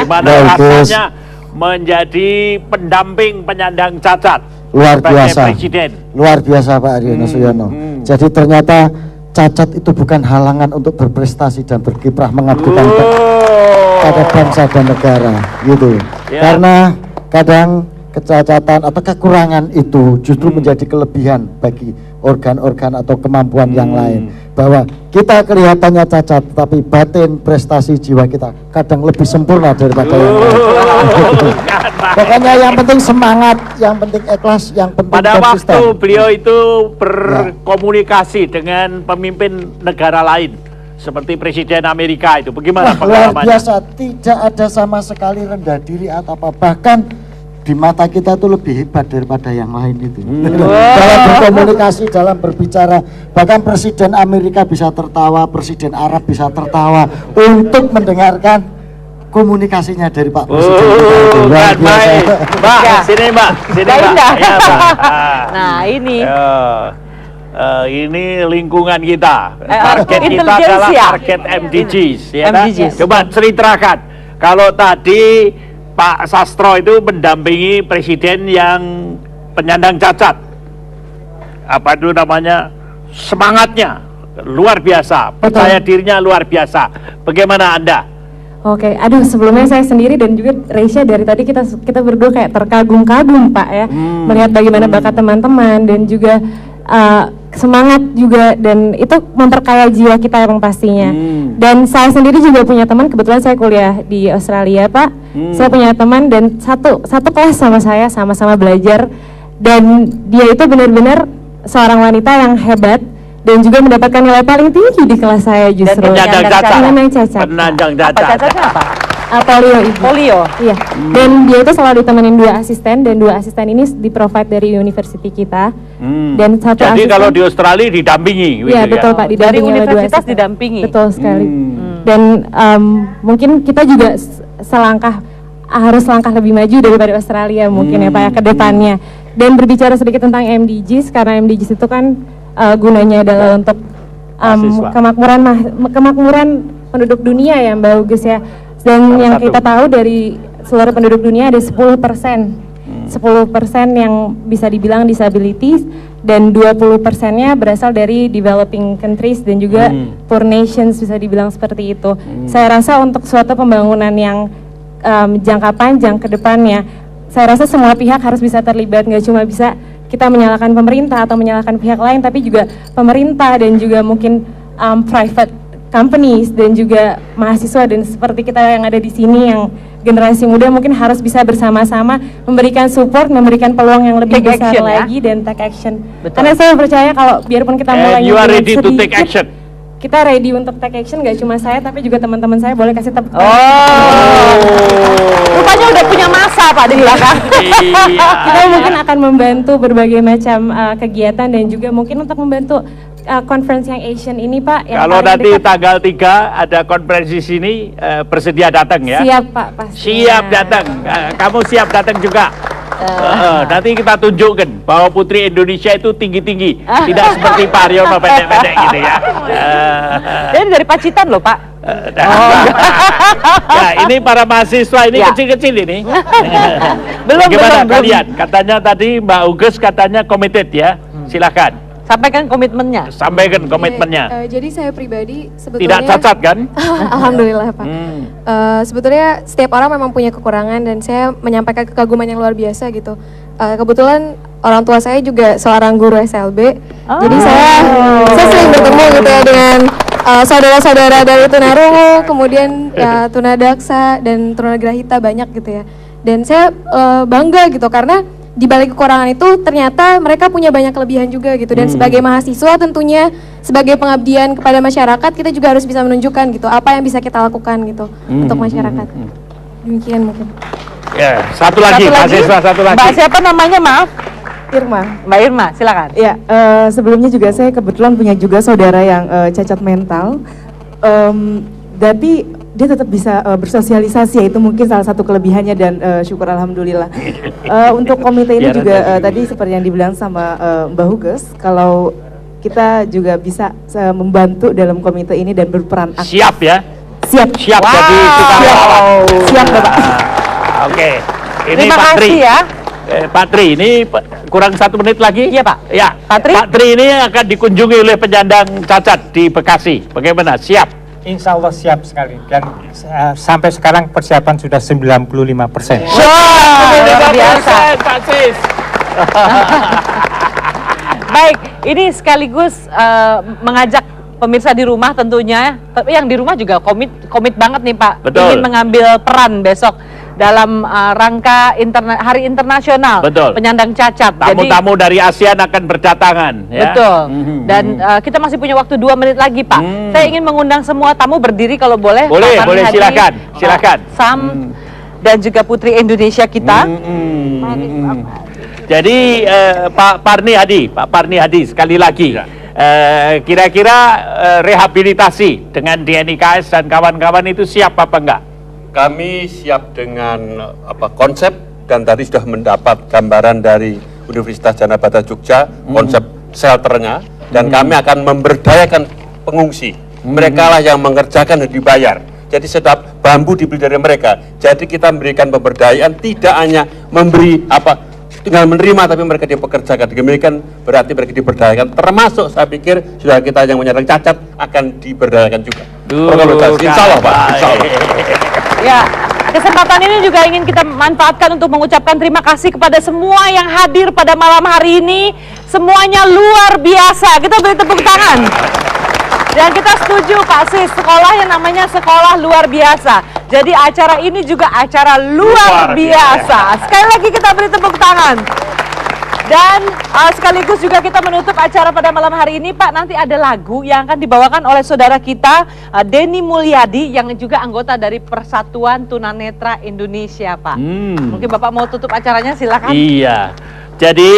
S2: Gimana rasanya menjadi pendamping penyandang cacat?
S1: Luar biasa.
S2: Presiden.
S1: Luar biasa Pak Haryono Suyono. Jadi ternyata cacat itu bukan halangan untuk berprestasi dan berkiprah mengabdikan pada bangsa dan negara, gitu. Karena kadang kecacatan atau kekurangan itu justru menjadi kelebihan bagi organ-organ atau kemampuan yang lain. Bahwa kita kelihatannya cacat, tapi batin prestasi jiwa kita kadang lebih sempurna daripada yang lain. Pokoknya yang penting semangat, yang penting ikhlas, yang penting
S2: pada
S1: konsisten.
S2: waktu beliau itu berkomunikasi dengan pemimpin negara lain seperti Presiden Amerika itu, bagaimana
S1: luar
S2: pengalamannya?
S1: biasa, tidak ada sama sekali rendah diri atau apa, bahkan di mata kita itu lebih hebat daripada yang lain itu. Dalam berkomunikasi, dalam berbicara, bahkan Presiden Amerika bisa tertawa, Presiden Arab bisa tertawa untuk mendengarkan komunikasinya dari Pak Presiden. Luar biasa.
S2: Mbak, sini Mbak, sini Mbak. Ya, Mbak.
S3: Nah ini.
S2: Ini lingkungan kita. Target kita adalah target MDGs. Ya,
S3: MDGs.
S2: Coba ceritakan. Kalau tadi Pak Sastro itu mendampingi presiden yang penyandang cacat. Apa itu namanya? Semangatnya luar biasa, percaya dirinya luar biasa. Bagaimana Anda?
S4: Oke, aduh sebelumnya saya sendiri dan juga Reisha dari tadi kita berdua kayak terkagum-kagum Pak ya, melihat bagaimana bakat teman-teman dan juga semangat juga, dan itu memperkaya jiwa kita emang pastinya. Dan saya sendiri juga punya teman, kebetulan saya kuliah di Australia Pak. Saya punya teman dan satu kelas sama saya, sama-sama belajar, dan dia itu benar-benar seorang wanita yang hebat dan juga mendapatkan nilai paling tinggi di kelas saya justru.
S2: Penyandang cacat.
S4: Penyandang
S2: cacat.
S4: Cacatnya apa? Polio ibu.
S3: Polio.
S4: Iya. Dan dia itu selalu ditemenin 2 asisten, dan 2 asisten ini di-provide dari university kita. Dan satu
S2: Jadi
S4: asisten,
S2: kalau di Australia didampingi.
S4: Iya betul Pak,
S3: Dari
S4: didampingi oleh 2
S3: universitas
S4: asisten.
S3: didampingi.
S4: Betul sekali. Dan mungkin kita juga harus langkah lebih maju daripada Australia mungkin ya Pak ya ke depannya. Dan berbicara sedikit tentang MDGs, karena MDGs itu kan gunanya adalah untuk kemakmuran penduduk dunia ya Mbak Ugus ya. Dan yang kita tahu dari seluruh penduduk dunia ada 10% yang bisa dibilang disabilities, dan 20%-nya berasal dari developing countries dan juga poor nations, bisa dibilang seperti itu. Saya rasa untuk suatu pembangunan yang jangka panjang ke depannya, saya rasa semua pihak harus bisa terlibat, nggak cuma bisa kita menyalahkan pemerintah atau menyalahkan pihak lain, tapi juga pemerintah dan juga mungkin private companies dan juga mahasiswa, dan seperti kita yang ada di sini yang generasi muda mungkin harus bisa bersama-sama memberikan support, memberikan peluang yang lebih
S3: Take
S4: besar
S3: action,
S4: lagi dan take action.
S3: Betul.
S4: Karena saya percaya kalau biarpun kita mulai
S2: You are ready to take action.
S4: kita ready untuk take action, gak cuma saya tapi juga teman-teman saya, boleh kasih tepuk tangan.
S3: Rupanya udah punya masa Pak di belakang.
S4: Kita mungkin akan membantu berbagai macam kegiatan dan juga mungkin untuk membantu conference yang Asian ini Pak. Yang
S2: Kalau
S4: paling
S2: nanti
S4: dekat.
S2: tanggal 3 ada konferensi sini, bersedia datang ya?
S4: Siap Pak, pasti.
S2: Siap datang. Kamu siap datang juga? Nanti kita tunjukkan bahwa Putri Indonesia itu tinggi-tinggi, tidak seperti Pak Haryono pendek-pendek gitu ya.
S3: Dan dari Pacitan loh Pak.
S2: Ya, ini para mahasiswa ini kecil-kecil ini. Gimana kalian? Katanya tadi Mbak Ugus katanya committed ya. Silakan.
S3: Sampaikan komitmennya.
S2: Sampaikan komitmennya.
S6: Jadi saya pribadi sebetulnya
S2: Tidak cacat kan?
S6: Alhamdulillah Pak. Sebetulnya setiap orang memang punya kekurangan, dan saya menyampaikan kekaguman yang luar biasa gitu. Kebetulan orang tua saya juga seorang guru SLB, jadi saya sering bertemu gitu ya dengan saudara-saudara dari tunarungu, kemudian ya tunadaksa dan tunagrahita banyak gitu ya. Dan saya bangga gitu karena di balik kekurangan itu ternyata mereka punya banyak kelebihan juga gitu. Dan sebagai mahasiswa tentunya sebagai pengabdian kepada masyarakat kita juga harus bisa menunjukkan gitu apa yang bisa kita lakukan gitu untuk masyarakat. Demikian mungkin.
S2: Ya, satu lagi.
S3: Mbak siapa namanya, maaf?
S13: Irma.
S3: Mbak Irma, silakan.
S13: Ya, sebelumnya juga saya kebetulan punya juga saudara yang cacat mental, tapi dia tetap bisa bersosialisasi, ya itu mungkin salah satu kelebihannya dan syukur alhamdulillah. Untuk komite ini juga tadi seperti yang dibilang sama Mbak Huges, kalau kita juga bisa membantu dalam komite ini dan berperan aktif.
S2: Siap ya?
S13: Siap.
S2: Wow. Jadi kita
S13: siap Bapak.
S2: Oke. Ini
S3: Terima
S2: Pak Tri.
S3: kasih ya.
S2: Pak Tri, ini kurang 1 menit lagi.
S3: Iya Pak.
S2: Ya, Pak Tri ini akan dikunjungi oleh penyandang cacat di Bekasi. Bagaimana? Siap?
S5: Insya Allah siap sekali. Dan sampai sekarang persiapan sudah 95%.
S3: Luar biasa.
S2: Pak Sis.
S3: Baik, ini sekaligus mengajak pemirsa di rumah tentunya, tapi yang di rumah juga komit banget nih Pak.
S2: Betul.
S3: Ingin mengambil peran besok dalam rangka Hari Internasional Penyandang Cacat.
S2: Tamu-tamu dari ASEAN akan berdatangan. Ya?
S3: Betul. Dan kita masih punya waktu 2 menit lagi Pak. Saya ingin mengundang semua tamu berdiri kalau boleh.
S2: Boleh,
S3: Hadi,
S2: silakan.
S3: Sam dan juga Putri Indonesia kita.
S2: Jadi Pak Parni Hadi sekali lagi. Kira-kira rehabilitasi dengan DNIKS dan kawan-kawan itu siap apa enggak?
S7: Kami siap dengan konsep dan tadi sudah mendapat gambaran dari Universitas Jana Bata Jogja konsep shelternya dan kami akan memberdayakan pengungsi. Mereka lah yang mengerjakan dan dibayar. Jadi setiap bambu dibeli dari mereka. Jadi kita memberikan pemberdayaan tidak hanya memberi tinggal menerima tapi mereka dipekerjakan. Demikian berarti mereka diberdayakan. Termasuk saya pikir saudara kita yang menyandang cacat akan diberdayakan juga. Insya Allah Pak. Insya Allah.
S3: Ya, kesempatan ini juga ingin kita manfaatkan untuk mengucapkan terima kasih kepada semua yang hadir pada malam hari ini. Semuanya luar biasa. Kita beri tepuk tangan. Dan kita setuju Pak Sis, sekolah yang namanya sekolah luar biasa. Jadi acara ini juga acara luar biasa. Sekali lagi kita beri tepuk tangan. Dan sekaligus juga kita menutup acara pada malam hari ini Pak. Nanti ada lagu yang akan dibawakan oleh saudara kita Denny Mulyadi yang juga anggota dari Persatuan Tunanetra Indonesia Pak. Mungkin Bapak mau tutup acaranya, silakan.
S2: Iya. Jadi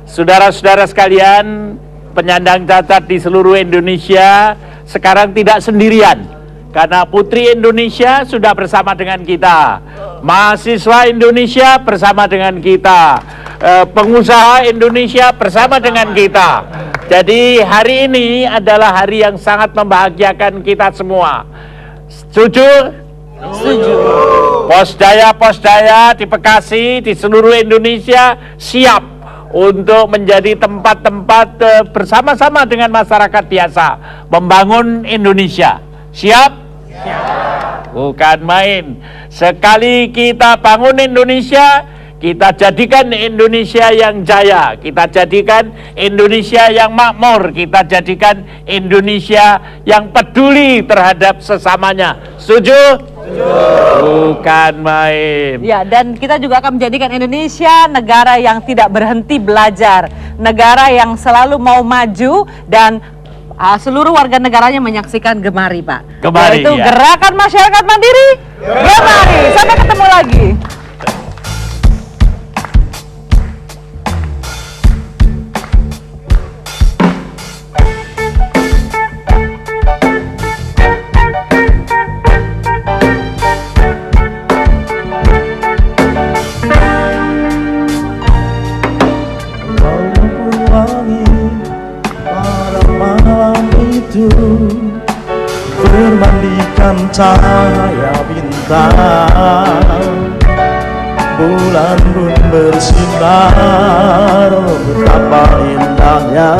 S2: saudara-saudara sekalian, penyandang cacat di seluruh Indonesia sekarang tidak sendirian. Karena Putri Indonesia sudah bersama dengan kita, mahasiswa Indonesia bersama dengan kita, pengusaha Indonesia bersama dengan kita. Jadi hari ini adalah hari yang sangat membahagiakan kita semua. Setuju? Setuju. Posdaya di Bekasi, di seluruh Indonesia siap untuk menjadi tempat-tempat bersama-sama dengan masyarakat biasa membangun Indonesia. Siap? Siap. Bukan main. Sekali kita bangun Indonesia, kita jadikan Indonesia yang jaya, kita jadikan Indonesia yang makmur, kita jadikan Indonesia yang peduli terhadap sesamanya. Setuju? Bukan main.
S3: Ya, dan kita juga akan menjadikan Indonesia negara yang tidak berhenti belajar, negara yang selalu mau maju dan seluruh warga negaranya menyaksikan Gemari Pak.
S2: Gemari,
S3: yaitu
S2: ya.
S3: Gerakan Masyarakat Mandiri Gemari. Sampai ketemu lagi.
S9: Bermandikan cahaya bintang, bulan pun bersinar betapa indahnya,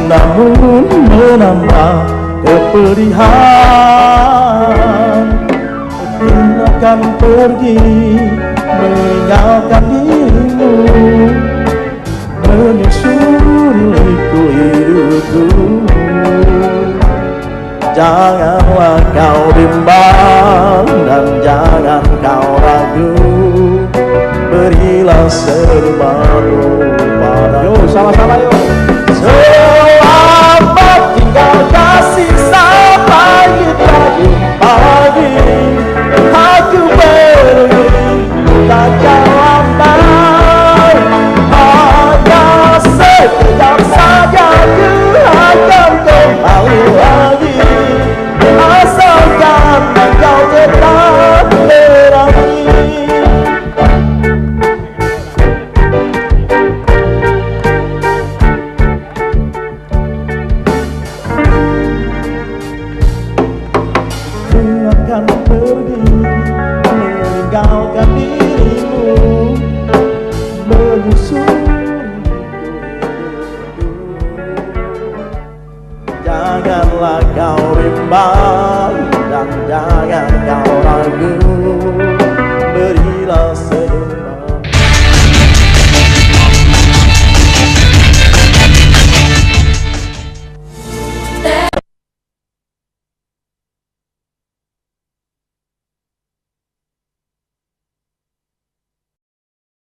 S9: namun menambah kepedihan. Tinggalkan pergi meninggalkan dirimu, menyusuri liku hidupku. janganlah kau bimbang dan jangan kau ragu. Berilah separuh padaku. Yuk sama-sama yuk. Selamat tinggal kasih sampai kita jumpa lagi. Aku pergi tak jauh lambat. Hanya sekejap saja ku akan kembali lagi. Asalkan engkau tetap berani. Akan pergi meninggalkan dirimu, menyusuri janganlah kau bimbang dan jangan kau ragu.